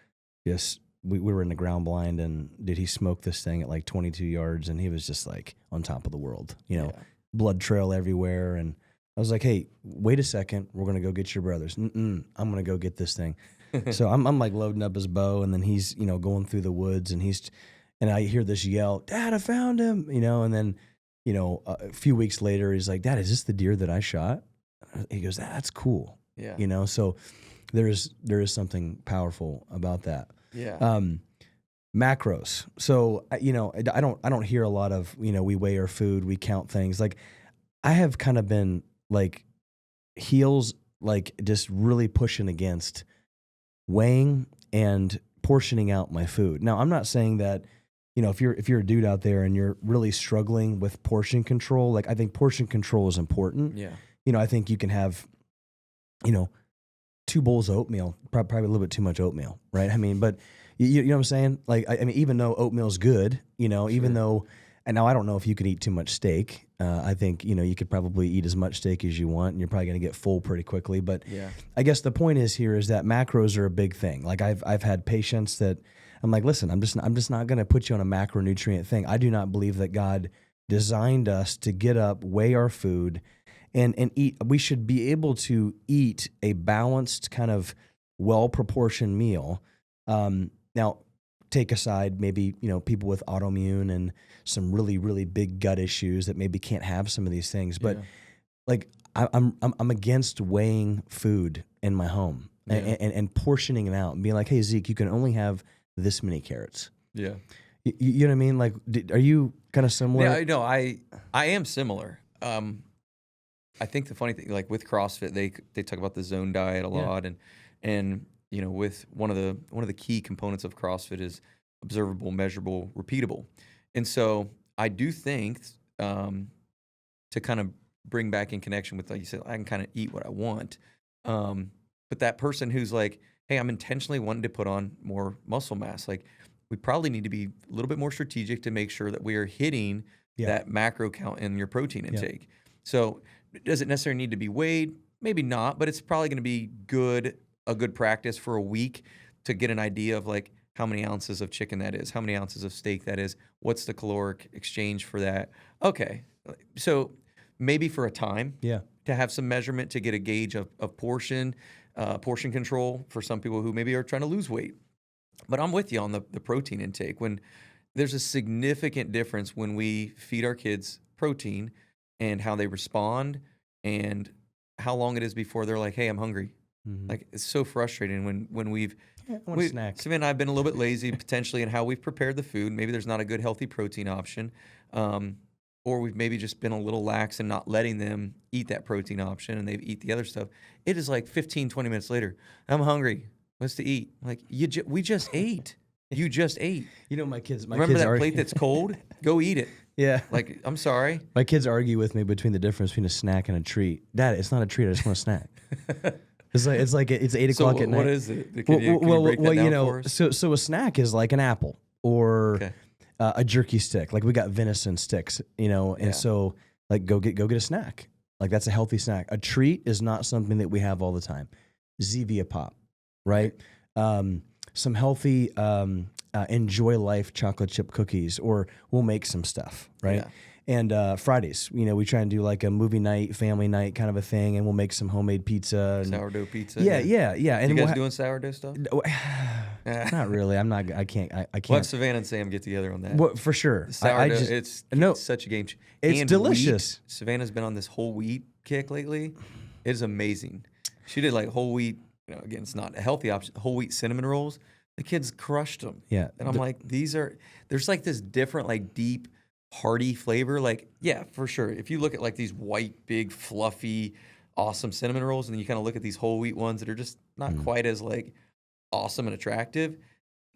Yes, we were in the ground blind, and he smoked this thing at like 22 yards, and he was just like on top of the world. Yeah. Blood trail everywhere, and I was like, "Hey, wait a second, we're gonna go get your brothers. I'm gonna go get this thing." So I'm like loading up his bow, and then he's going through the woods, and I hear this yell, "Dad, I found him!" And then a few weeks later, he's like, "Dad, is this the deer that I shot?" He goes, "That's cool." Yeah. So there is something powerful about that. Yeah. Macros. So I don't hear a lot of we weigh our food, we count things. Like I have kind of been like heels, like just really pushing against weighing and portioning out my food. Now I'm not saying that if you're a dude out there and you're really struggling with portion control, like I think portion control is important. Yeah. I think you can have 2 bowls of oatmeal, probably a little bit too much oatmeal, right? I mean, but you know what I'm saying? Like, I mean, even though oatmeal's good, even though, and now I don't know if you could eat too much steak. I think, you could probably eat as much steak as you want, and you're probably going to get full pretty quickly. But Yeah. I guess the point is that macros are a big thing. Like I've had patients that I'm like, listen, I'm just not going to put you on a macronutrient thing. I do not believe that God designed us to get up, weigh our food, and eat. We should be able to eat a balanced, kind of well-proportioned meal. Now, take aside maybe people with autoimmune and some really, really big gut issues that maybe can't have some of these things. But like I'm against weighing food in my home and portioning it out and being like, hey Zeke, you can only have this many carrots. Yeah. You know what I mean? Like, are you kind of similar? Yeah, no, I am similar. I think the funny thing, like with CrossFit, they talk about the zone diet a lot, and with one of the key components of CrossFit is observable, measurable, repeatable, and so I do think to kind of bring back in connection with, like you said, I can kind of eat what I want, but that person who's like, hey, I'm intentionally wanting to put on more muscle mass, like we probably need to be a little bit more strategic to make sure that we are hitting that macro count in your protein intake. So does it necessarily need to be weighed? Maybe not, but it's probably going to be a good practice for a week to get an idea of like how many ounces of chicken that is, how many ounces of steak that is, what's the caloric exchange for that. Okay, so maybe for a time to have some measurement to get a gauge of portion control for some people who maybe are trying to lose weight. But I'm with you on the protein intake. When there's a significant difference when we feed our kids protein and how they respond and how long it is before they're like, hey, I'm hungry. Mm-hmm. Like, it's so frustrating when we've I want a snack. Savannah and I have been a little bit lazy potentially in how we've prepared the food. Maybe there's not a good healthy protein option. Or we've maybe just been a little lax in not letting them eat that protein option and they eat the other stuff. It is like 15, 20 minutes later. I'm hungry. What's to eat? I'm like, we just ate. You just ate. My kids. Remember that plate that's cold? Go eat it. Yeah. Like, I'm sorry. My kids argue with me between the difference between a snack and a treat. Dad, it's not a treat. I just want a snack. It's 8 o'clock at night. What is it? Can you break that down for us? So a snack is like an apple or a jerky stick. Like we got venison sticks, and so like go get a snack. Like that's a healthy snack. A treat is not something that we have all the time. Zevia pop, right? Some healthy Enjoy Life chocolate chip cookies, or we'll make some stuff, right? Yeah. And Fridays, we try and do like a movie night, family night kind of a thing, and we'll make some homemade pizza. And sourdough pizza. Yeah. And you guys doing sourdough stuff? Not really. I can't. We'll have Savannah and Sam get together on that. Well, for sure. The sourdough, it's such a game changer. It's delicious. Wheat. Savannah's been on this whole wheat kick lately. It is amazing. She did like whole wheat. Again, it's not a healthy option. Whole wheat cinnamon rolls. The kids crushed them. Yeah. And I'm like, there's like this different, like deep, hearty flavor. Like, yeah, for sure. If you look at like these white, big, fluffy, awesome cinnamon rolls, and then you kind of look at these whole wheat ones that are just not quite as like awesome and attractive,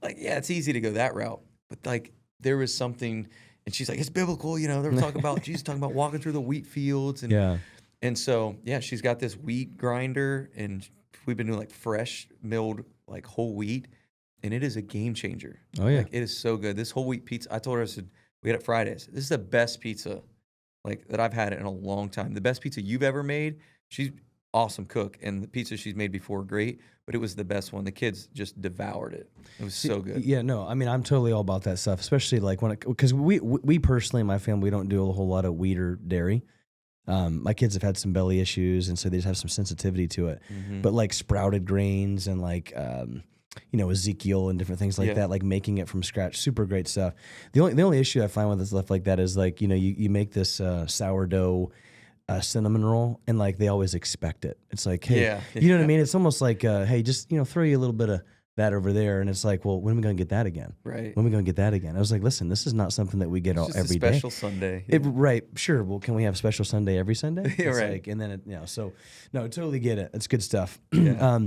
like, yeah, it's easy to go that route. But like, there was something, and she's like, it's biblical, they were talking about, Jesus talking about walking through the wheat fields. And so, yeah, she's got this wheat grinder, and we've been doing like fresh milled, like whole wheat. And it is a game changer. Oh, yeah. Like, it is so good. This whole wheat pizza, I told her, I said, we had it Fridays. This is the best pizza like that I've had in a long time. The best pizza you've ever made. She's awesome cook, and the pizza she's made before great, but it was the best one. The kids just devoured it. It was so good. Yeah, no, I mean, I'm totally all about that stuff, especially like because we personally in my family, we don't do a whole lot of wheat or dairy. My kids have had some belly issues, and so they just have some sensitivity to it. But like sprouted grains and like Ezekiel and different things like that, like making it from scratch, super great stuff. The only issue I find with stuff like that is like you make this sourdough cinnamon roll, and like they always expect it. It's like, hey, you know what I mean? It's almost like, hey, just throw you a little bit of that over there, and it's like, well, when are we going to get that again? Right. When are we going to get that again? I was like, listen, this is not something that we get every day. Special Sunday. Right, sure. Well, can we have special Sunday every Sunday? It's right. like, and then so no, I totally get it. It's good stuff. Yeah.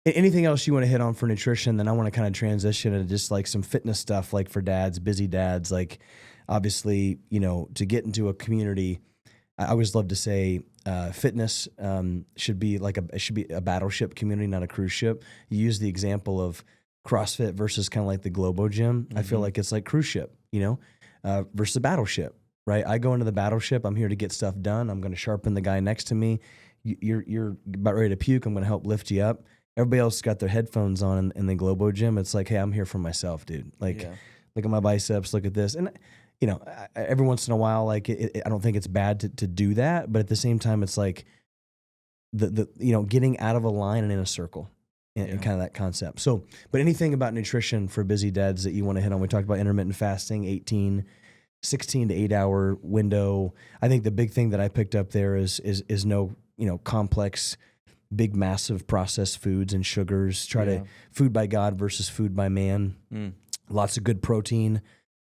Anything else you want to hit on for nutrition? Then I want to kind of transition into just like some fitness stuff, like for dads, busy dads. Like, obviously, to get into a community, I always love to say fitness should be a battleship community, not a cruise ship. You use the example of CrossFit versus kind of like the Globo Gym. I feel like it's like cruise ship, versus a battleship, right? I go into the battleship. I'm here to get stuff done. I'm going to sharpen the guy next to me. You're about ready to puke. I'm going to help lift you up. Everybody else got their headphones on in the Globo Gym. It's like, hey, I'm here for myself, dude. Like, look at my biceps. Look at this. And every once in a while, like I don't think it's bad to do that, but at the same time, it's like the getting out of a line and in a circle, and kind of that concept. So, but anything about nutrition for busy dads that you want to hit on? We talked about intermittent fasting, 16 to 8 hour window. I think the big thing that I picked up there is no complex, big, massive processed foods and sugars. Try to food by God versus food by man. Lots of good protein.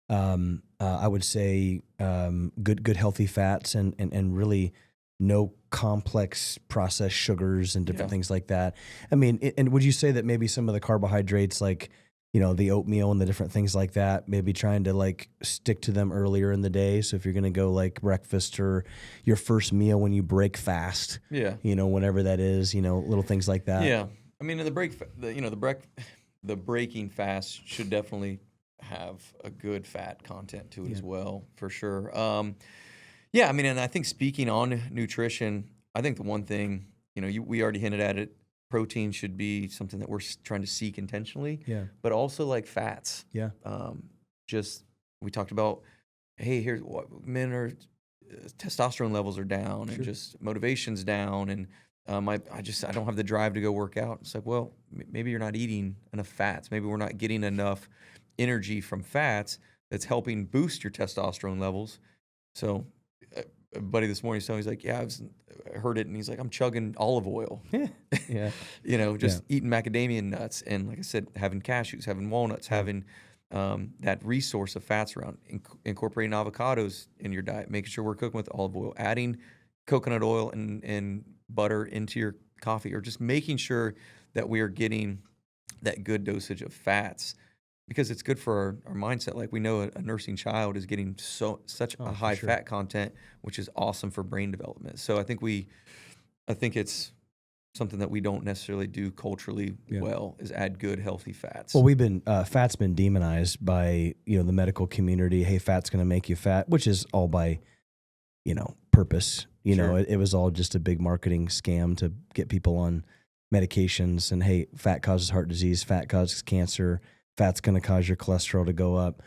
I would say good healthy fats and really no complex processed sugars and different things like that. I mean, and would you say that maybe some of the carbohydrates, like the oatmeal and the different things like that, maybe trying to like stick to them earlier in the day? So if you're going to go like breakfast or your first meal when you break fast, whenever that is, little things like that. Yeah, I mean, the breaking fast should definitely have a good fat content to it as well, for sure. I mean, and I think speaking on nutrition, I think the one thing, we already hinted at it, protein should be something that we're trying to seek intentionally, but also like fats. We talked about, hey, here's what men are, testosterone levels are down and just motivation's down, and I don't have the drive to go work out. It's like, well, maybe you're not eating enough fats. Maybe we're not getting enough energy from fats that's helping boost your testosterone levels. So a buddy this morning told me, he's like, I heard it, and he's like, I'm chugging olive oil. Eating macadamia nuts, and like I said, having cashews, having walnuts, having that resource of fats around, incorporating avocados in your diet, making sure we're cooking with olive oil, adding coconut oil and butter into your coffee, or just making sure that we are getting that good dosage of fats, because it's good for our mindset. Like, we know a nursing child is getting such a high fat content, which is awesome for brain development. So I think it's something that we don't necessarily do culturally well, is add good healthy fats. Well, fat's been demonized by the medical community. Hey, fat's going to make you fat, which is all by purpose. It was all just a big marketing scam to get people on medications. And hey, fat causes heart disease, fat causes cancer, fat's going to cause your cholesterol to go up.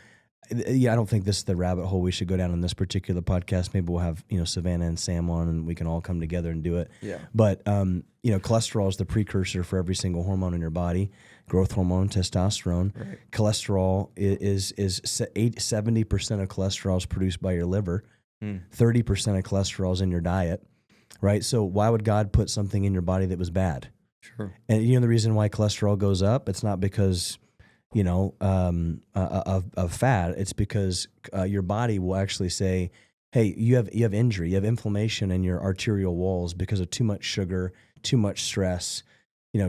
I don't think this is the rabbit hole we should go down in this particular podcast. Maybe we'll have Savannah and Sam on, and we can all come together and do it. Yeah. But cholesterol is the precursor for every single hormone in your body. Growth hormone, testosterone. Right. Cholesterol is 70% of cholesterol is produced by your liver. 30% of cholesterol is in your diet, right? So why would God put something in your body that was bad? Sure. And the reason why cholesterol goes up, it's not because of fat. It's because your body will actually say, hey, you have injury, you have inflammation in your arterial walls because of too much sugar, too much stress,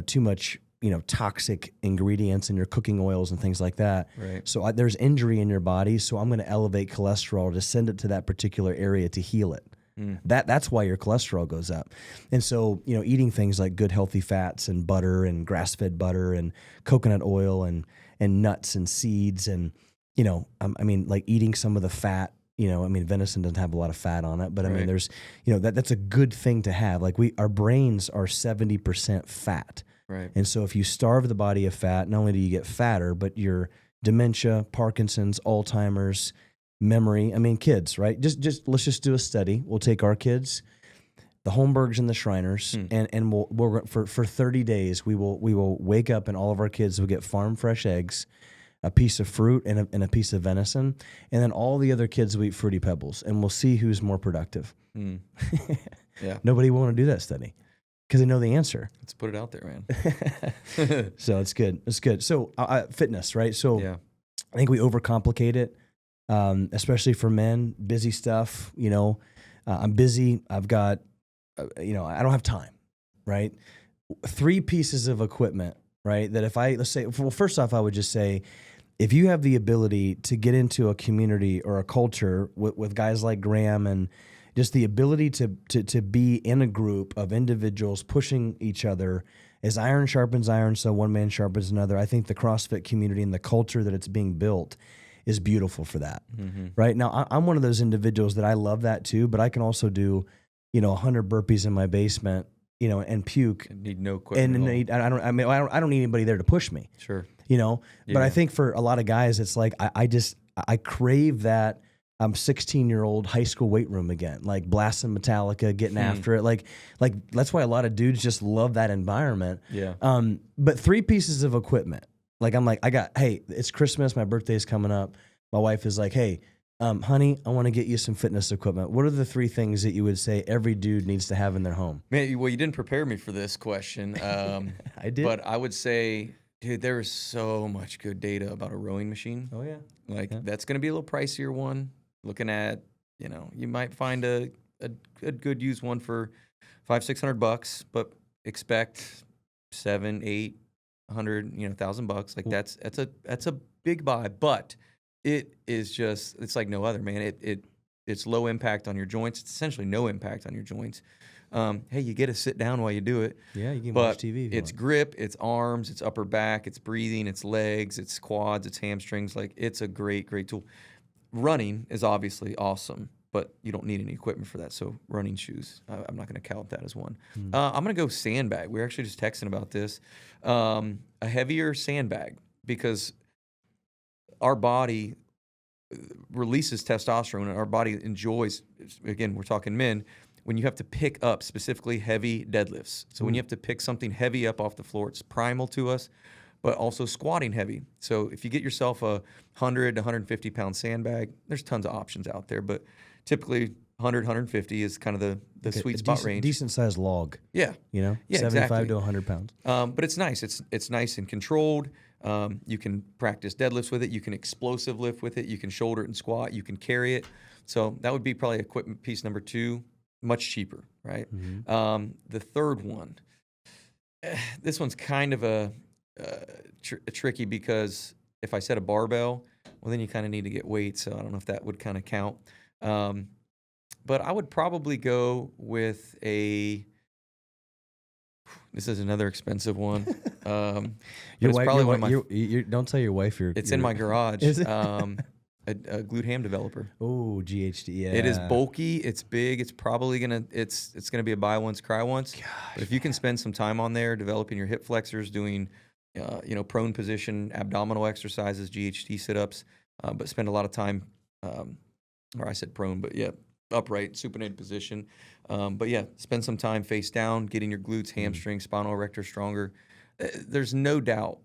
too much toxic ingredients in your cooking oils and things like that. Right. So there's injury in your body, so I'm going to elevate cholesterol to send it to that particular area to heal it. That's why your cholesterol goes up. And so, eating things like good healthy fats and butter and grass-fed butter and coconut oil and nuts and seeds and, like eating some of the fat You know, I mean, venison doesn't have a lot of fat on it, but I mean, Right. there's, that's a good thing to have. Like our brains are 70% fat. Right. And so if you starve the body of fat, not only do you get fatter, but your dementia, Parkinson's, Alzheimer's, memory. I mean, kids, right? Just let's just do a study. We'll take our kids, the Holmbergs and the Shriners, and we'll for 30 days we will wake up and all of our kids will get farm fresh eggs, a piece of fruit and a piece of venison, and then all the other kids will eat Fruity Pebbles, and we'll see who's more productive. Yeah. Nobody will want to do that study because they know the answer. Let's put it out there, man. So it's good. It's good. So fitness, right? So Yeah. I think we overcomplicate it, especially for men. Busy stuff. I'm busy. I've got, I don't have time, right? 3 pieces of equipment, right? That let's say, well, first off, I would just say, if you have the ability to get into a community or a culture with guys like Graham and just the ability to be in a group of individuals pushing each other, as iron sharpens iron, so one man sharpens another. I think the CrossFit community and the culture that it's being built is beautiful for that, right? Now, I'm one of those individuals that I love that too, but I can also do, 100 burpees in my basement, and puke. Need no equipment. And I don't need anybody there to push me. Sure. But I think for a lot of guys, it's like I crave that 16-year-old high school weight room again, like blasting Metallica, getting after it. Like that's why a lot of dudes just love that environment. Yeah. But 3 pieces of equipment. Like I'm like, hey, it's Christmas, my birthday's coming up. My wife is like, hey, honey, I want to get you some fitness equipment. What are the 3 things that you would say every dude needs to have in their home? Man, well, you didn't prepare me for this question. I did. But I would say, dude, there is so much good data about a rowing machine. Oh yeah. That's going to be a little pricier one. Looking at, you might find a good used one for $500-600, but expect $700-800, $1,000. Like that's a big buy, but it is just, it's like no other, man. It's low impact on your joints. It's essentially no impact on your joints. Hey, you get to sit down while you do it. Yeah, you can watch TV. If you it's want. grip, it's arms, it's upper back, it's breathing, it's legs, it's quads, it's hamstrings. Like it's a great, great tool. Running is obviously awesome, but you don't need any equipment for that. So running shoes, I'm not going to count that as one. I'm going to go sandbag. We were actually just texting about this. A heavier sandbag, because our body releases testosterone and our body enjoys, again, we're talking men, when you have to pick up specifically heavy deadlifts. So when you have to pick something heavy up off the floor, it's primal to us, but also squatting heavy. So if you get yourself a 100 to 150 pound sandbag, there's tons of options out there, but typically 100, 150 is kind of the sweet spot range. Decent sized log. Yeah. Yeah, 75 exactly. to 100 pounds. But it's nice. It's nice and controlled. You can practice deadlifts with it. You can explosive lift with it. You can shoulder it and squat. You can carry it. So that would be probably equipment piece number 2, much cheaper, right? The third one, this one's kind of a tricky, because if I said a barbell, well, then you kind of need to get weight. So I don't know if that would kind of count. But I would probably go with this is another expensive one. Your it's wife, probably your one of wife, my. don't tell your wife It's in my garage. Is it? A glute ham developer. Oh, GHD. Yeah. It is bulky. It's big. It's probably it's gonna be a buy once, cry once. Gosh, but if you can spend some time on there, developing your hip flexors, doing, prone position abdominal exercises, GHD sit-ups, but spend a lot of time, or I said prone, but yeah, upright, supinated position. But yeah, spend some time face down, getting your glutes, hamstrings, spinal erector stronger. There's no doubt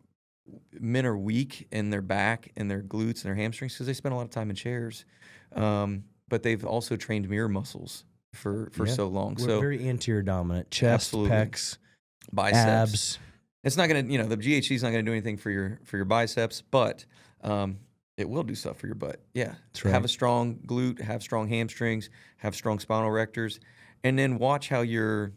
men are weak in their back and their glutes and their hamstrings because they spend a lot of time in chairs. But they've also trained mirror muscles for so long. We're so very anterior dominant, chest, absolutely. pecs, Biceps. abs. It's not going to, the GHC is not going to do anything for your biceps, but it will do stuff for your butt. Yeah. That's right. Have a strong glute, have strong hamstrings, have strong spinal erectors, and then watch how your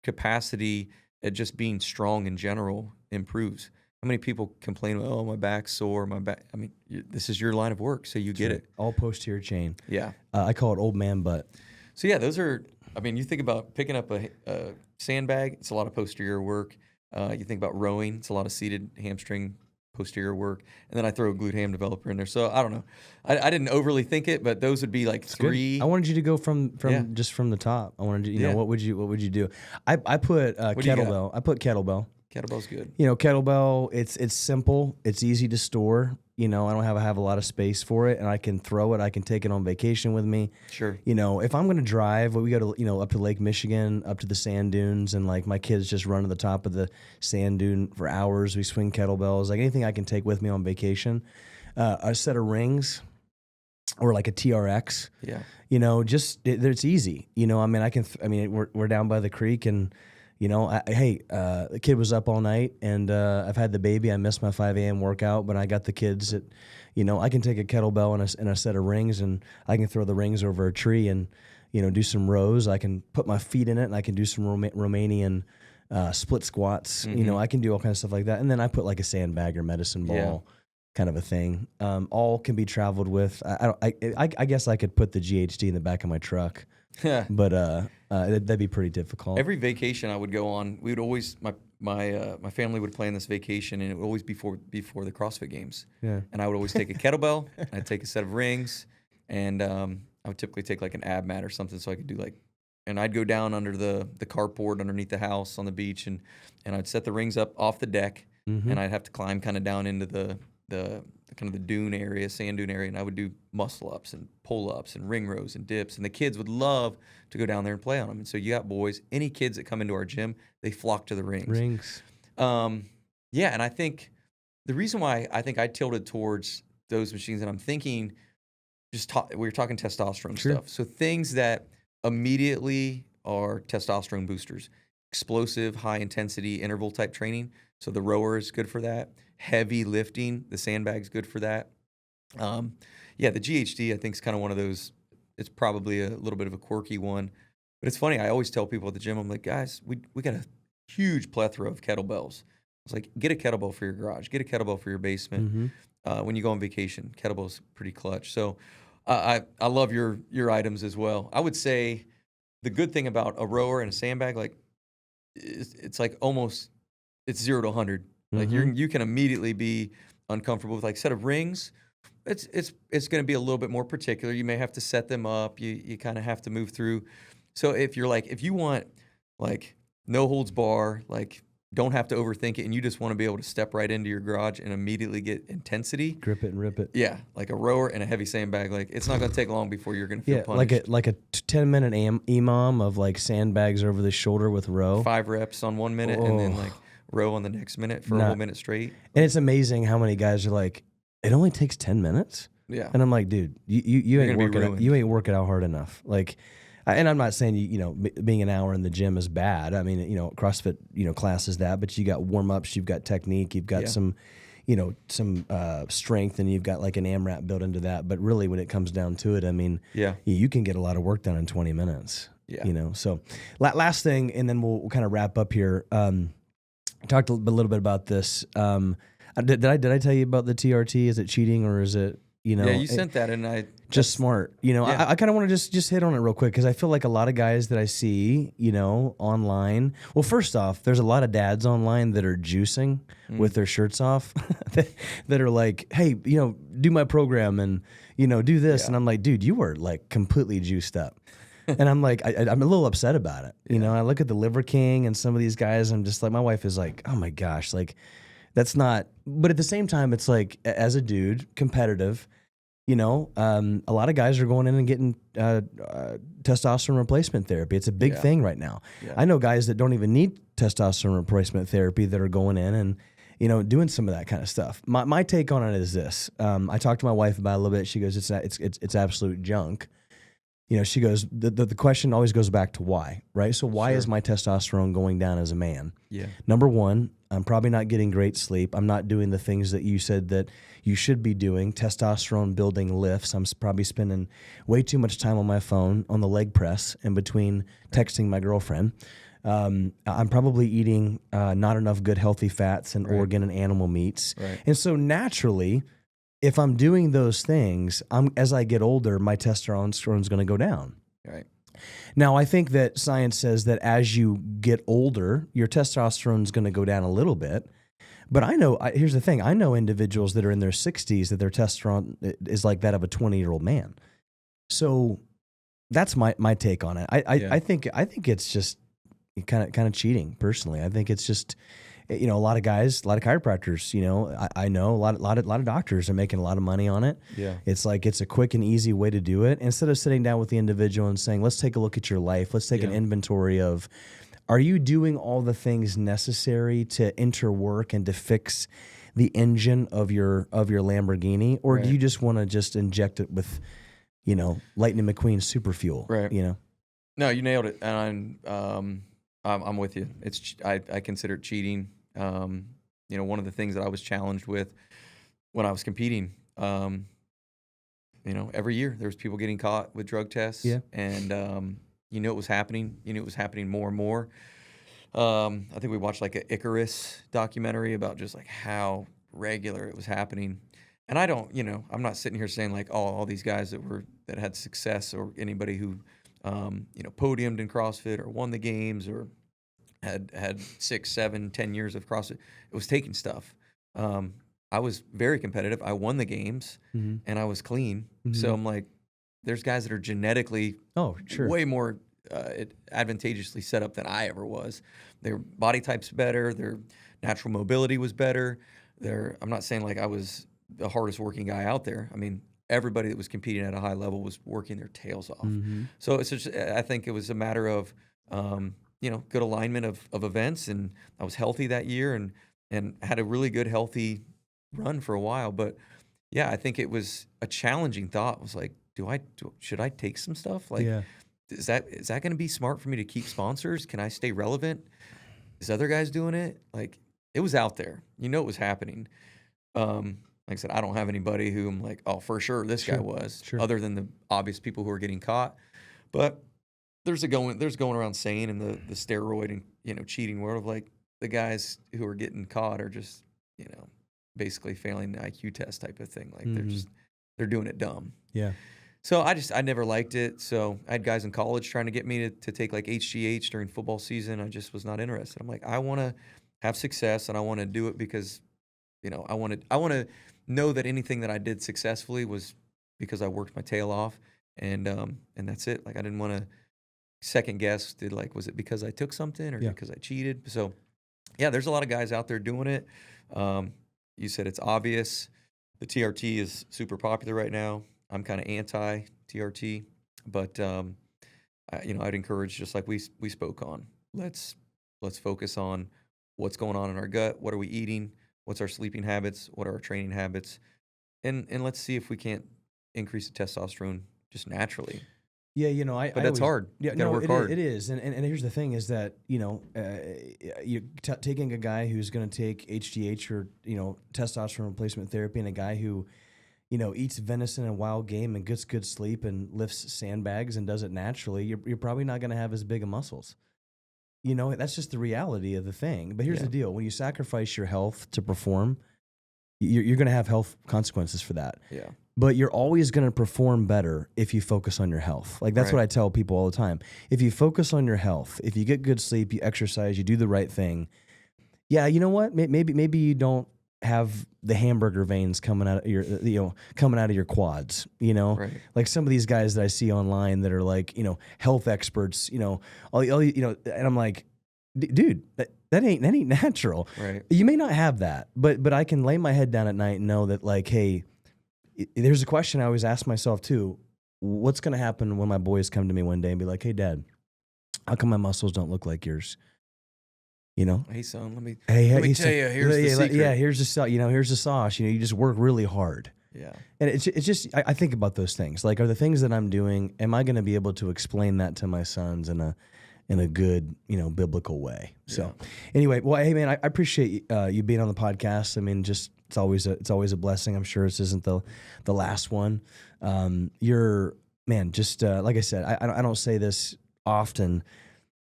capacity at just being strong in general improves. How many people complain, oh, my back's sore, my back. I mean, this is your line of work, so you get it. All posterior chain. Yeah. I call it old man butt. So yeah, those are, you think about picking up a sandbag, it's a lot of posterior work. You think about rowing, it's a lot of seated hamstring posterior work, and then I throw a glute ham developer in there. So I don't know. I didn't overly think it, but those would be like It's three. good. I wanted you to go from Yeah. just from the top. I wanted you, Yeah. what would you do? I put What do you got? kettlebell. I put kettlebell. Kettlebell's good. Kettlebell, it's simple, it's easy to store. I don't have a lot of space for it, and I can throw it. I can take it on vacation with me. Sure. If I'm going to drive, we go to up to Lake Michigan, up to the sand dunes, and like my kids just run to the top of the sand dune for hours. We swing kettlebells, like anything I can take with me on vacation. A set of rings, or like a TRX. Yeah. It's easy. We're down by the creek, and the kid was up all night, and I've had the baby. I missed my 5 a.m. workout, but I got the kids. I can take a kettlebell and a set of rings, and I can throw the rings over a tree and do some rows. I can put my feet in it, and I can do some Romanian split squats. I can do all kinds of stuff like that. And then I put like a sandbag or medicine ball. Kind of a thing. All can be traveled with. I guess I could put the GHD in the back of my truck. Yeah. But that'd be pretty difficult. Every vacation I would go on, we would always my family would plan this vacation, and it would always be before the CrossFit Games. Yeah. And I would always take a kettlebell, I'd take a set of rings, and I would typically take like an ab mat or something so I could do and I'd go down under the carport underneath the house on the beach, and I'd set the rings up off the deck, and I'd have to climb kind of down into the kind of the dune area, sand dune area, and I would do muscle ups and pull ups and ring rows and dips, and the kids would love to go down there and play on them. And so you got boys, any kids that come into our gym, they flock to the rings. Yeah, and I think the reason why I think I tilted towards those machines, and I'm thinking we were talking testosterone stuff, so things that immediately are testosterone boosters, explosive, high intensity interval type training. So the rower is good for that. Heavy lifting, the sandbag's good for that. The GHD I think is kind of one of those. It's probably a little bit of a quirky one, but it's funny. I always tell people at the gym, I'm like, guys, we got a huge plethora of kettlebells. It's like, get a kettlebell for your garage, get a kettlebell for your basement. When you go on vacation, kettlebell's pretty clutch. So I love your items as well. I would say the good thing about a rower and a sandbag, like it's like almost it's 0 to 100. Like you can immediately be uncomfortable with like set of rings. It's going to be a little bit more particular. You may have to set them up. You kind of have to move through. So if you want like no holds bar, like don't have to overthink it, and you just want to be able to step right into your garage and immediately get intensity, grip it and rip it. Yeah, like a rower and a heavy sandbag. Like it's not going to take long before you're going to feel punished. like a 10-minute EMOM of like sandbags over the shoulder with row. 5 reps on 1 minute, and then like row on the next minute for a whole minute straight. And it's amazing how many guys are like, it only takes 10 minutes. Yeah. And I'm like, dude, you ain't working out hard enough. Like, and I'm not saying being an hour in the gym is bad. I mean, CrossFit class is that, but you got warm ups, you've got technique, you've got some strength, and you've got like an AMRAP built into that. But really, when it comes down to it, I mean, you can get a lot of work done in 20 minutes. Yeah. So last thing, and then we'll kind of wrap up here. I talked a little bit about this. Did I tell you about the TRT? Is it cheating, or is it, Yeah, you sent that, and just smart. I kind of want to just hit on it real quick, because I feel like a lot of guys that I see, online. Well, first off, there's a lot of dads online that are juicing with their shirts off, that are like, hey, do my program and, do this. And I'm like, dude, you are like completely juiced up. And I'm like, I'm a little upset about it. I look at the Liver King and some of these guys, I'm just like, my wife is like, oh my gosh, like that's not, but at the same time, it's like, as a dude, competitive, a lot of guys are going in and getting testosterone replacement therapy. It's a big thing right now. Yeah. I know guys that don't even need testosterone replacement therapy that are going in and, doing some of that kind of stuff. My take on it is this. I talked to my wife about it a little bit. She goes, it's absolute junk. She goes, the question always goes back to why, right? So why is my testosterone going down as a man? Yeah. Number one, I'm probably not getting great sleep. I'm not doing the things that you said that you should be doing. Testosterone building lifts. I'm probably spending way too much time on my phone on the leg press in between texting my girlfriend. I'm probably eating not enough good healthy fats and organ and animal meats. Right. And so naturally, if I'm doing those things, as I get older, my testosterone is going to go down. Right. Now, I think that science says that as you get older, your testosterone is going to go down a little bit. But here's the thing. I know individuals that are in their 60s that their testosterone is like that of a 20-year-old man. So that's my take on it. I think it's just kind of cheating personally. I think it's just, a lot of guys, a lot of chiropractors, I know a lot of doctors are making a lot of money on it. Yeah. It's like, it's a quick and easy way to do it. Instead of sitting down with the individual and saying, let's take a look at your life. Let's take an inventory of, are you doing all the things necessary to enter work and to fix the engine of your Lamborghini? Or do you just want to just inject it with, Lightning McQueen super fuel? Right. No, you nailed it. And I'm with you. I consider it cheating. One of the things that I was challenged with when I was competing, every year there was people getting caught with drug tests. Yeah. And it was happening. It was happening more and more. I think we watched like an Icarus documentary about just like how regular it was happening. And I don't, I'm not sitting here saying like, all these guys that had success, or anybody who podiumed in CrossFit or won the games or had 6, 7, 10 years of CrossFit. It was taking stuff. I was very competitive. I won the games and I was clean. So I'm like, there's guys that are genetically way more advantageously set up than I ever was. Their body type's better. Their natural mobility was better. I'm not saying like I was the hardest working guy out there. I mean, everybody that was competing at a high level was working their tails off. So it's just, I think it was a matter of, good alignment of events. And I was healthy that year and had a really good, healthy run for a while. But yeah, I think it was a challenging thought. It was like, should I take some stuff? Like, is that going to be smart for me to keep sponsors? Can I stay relevant? Is other guys doing it? Like, it was out there. It was happening. Like I said, I don't have anybody who I'm like, oh, for sure this guy was, other than the obvious people who are getting caught. But there's going around saying in the steroid and cheating world of like the guys who are getting caught are just basically failing the IQ test type of thing. Like they're doing it dumb. Yeah. So I never liked it. So I had guys in college trying to get me to take like HGH during football season. I just was not interested. I'm like, I want to have success and I want to do it because I want to know that anything that I did successfully was because I worked my tail off, and that's it. Like I didn't want to second guess. Was it because I took something or because I cheated? So yeah, there's a lot of guys out there doing it. You said it's obvious. The TRT is super popular right now. I'm kind of anti TRT, but I'd encourage, just like we spoke on. Let's focus on what's going on in our gut. What are we eating? What's our sleeping habits? What are our training habits? And let's see if we can't increase the testosterone just naturally. Yeah, but that's hard. Yeah, you gotta work hard. It is, and here's the thing: is that you're taking a guy who's going to take HGH or testosterone replacement therapy, and a guy who eats venison and wild game and gets good sleep and lifts sandbags and does it naturally. You're probably not going to have as big of muscles. That's just the reality of the thing. But here's the deal: when you sacrifice your health to perform, you're going to have health consequences for that. Yeah. But you're always going to perform better if you focus on your health. Like that's what I tell people all the time. If you focus on your health, if you get good sleep, you exercise, you do the right thing. Yeah, you know what? Maybe you don't have the hamburger veins coming out of your quads. Like some of these guys that I see online that are like health experts. And I'm like, dude, that ain't natural. Right. You may not have that, but I can lay my head down at night and know that like, hey. There's a question I always ask myself too. What's going to happen when my boys come to me one day and be like, hey, Dad, how come my muscles don't look like yours? Hey, son, let me tell you, here's the secret. Yeah, here's the sauce. You just work really hard. Yeah. And it's just, I think about those things. Like, are the things that I'm doing, am I going to be able to explain that to my sons in a good, biblical way? So anyway, well, hey man, I appreciate you being on the podcast. I mean, just, it's always a blessing. I'm sure this isn't the last one. You're, man, just like I said, I don't say this often,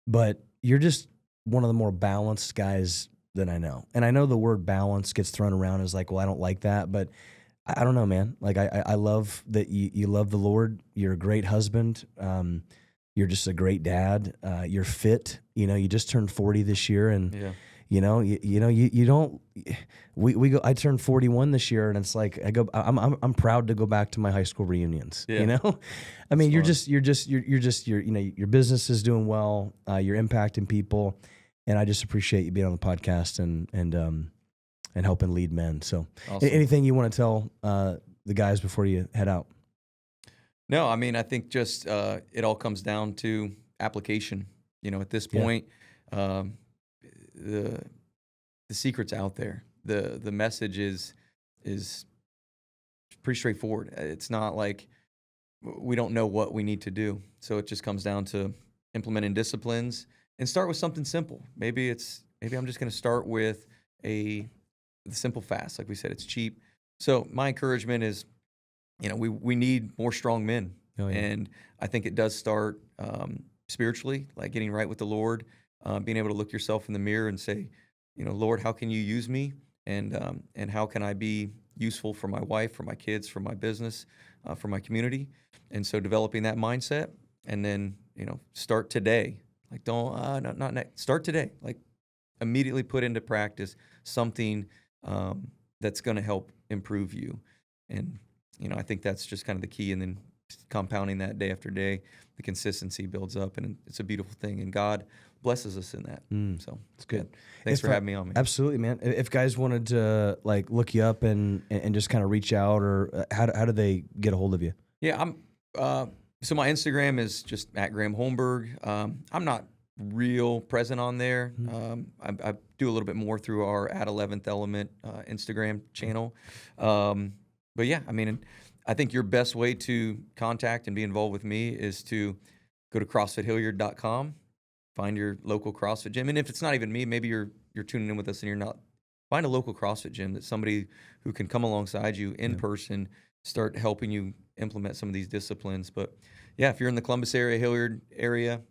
but you're just one of the more balanced guys that I know. And I know the word balance gets thrown around as like, well, I don't like that, but I don't know, man. Like I love that you love the Lord. You're a great husband. You're just a great dad. You're fit. You just turned 40 this year, and You don't. We go. I turned 41 this year, and it's like I'm proud to go back to my high school reunions. Yeah. I mean, you're your business is doing well. You're impacting people, and I just appreciate you being on the podcast and helping lead men. So, Awesome. Anything you want to tell the guys before you head out? No, I mean, I think just it all comes down to application. At this point, the secret's out there. The message is pretty straightforward. It's not like we don't know what we need to do. So it just comes down to implementing disciplines and start with something simple. Maybe I'm just going to start with the simple fast. Like we said, it's cheap. So my encouragement is, we need more strong men. Oh, yeah. And I think it does start spiritually, like getting right with the Lord, being able to look yourself in the mirror and say, Lord, how can you use me? And how can I be useful for my wife, for my kids, for my business, for my community? And so developing that mindset, and then, start today. Like start today. Like immediately put into practice something that's going to help improve you. And, I think that's just kind of the key. And then compounding that day after day, the consistency builds up, and it's a beautiful thing. And God blesses us in that. So it's good. Yeah. Thanks for having me on, man. Absolutely, man. If guys wanted to look you up and just kind of reach out, or how do they get a hold of you? Yeah, so my Instagram is just at Graham Holmberg. I'm not real present on there. I do a little bit more through our at 11th Element Instagram channel. But yeah, I mean, I think your best way to contact and be involved with me is to go to CrossFitHilliard.com, find your local CrossFit gym. And if it's not even me, maybe you're tuning in with us and you're not, find a local CrossFit gym that's somebody who can come alongside you in person, start helping you implement some of these disciplines. But yeah, if you're in the Columbus area, Hilliard area,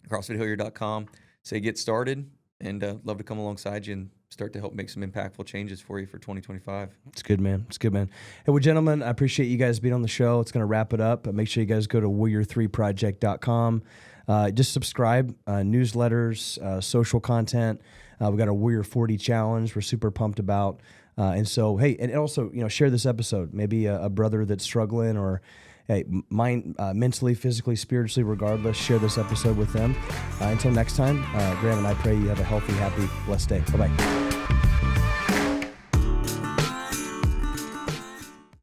CrossFitHilliard.com, say get started, and love to come alongside you and start to help make some impactful changes for you for 2025. It's good, man. It's good, man. Hey, well, gentlemen, I appreciate you guys being on the show. It's going to wrap it up. Make sure you guys go to warrior3project.com. Just subscribe, newsletters, social content. We got a Warrior 40 challenge we're super pumped about. And so, hey, and also, share this episode. Maybe a brother that's struggling, or hey, mentally, physically, spiritually, regardless, share this episode with them. Until next time, Graham and I pray you have a healthy, happy, blessed day. Bye-bye.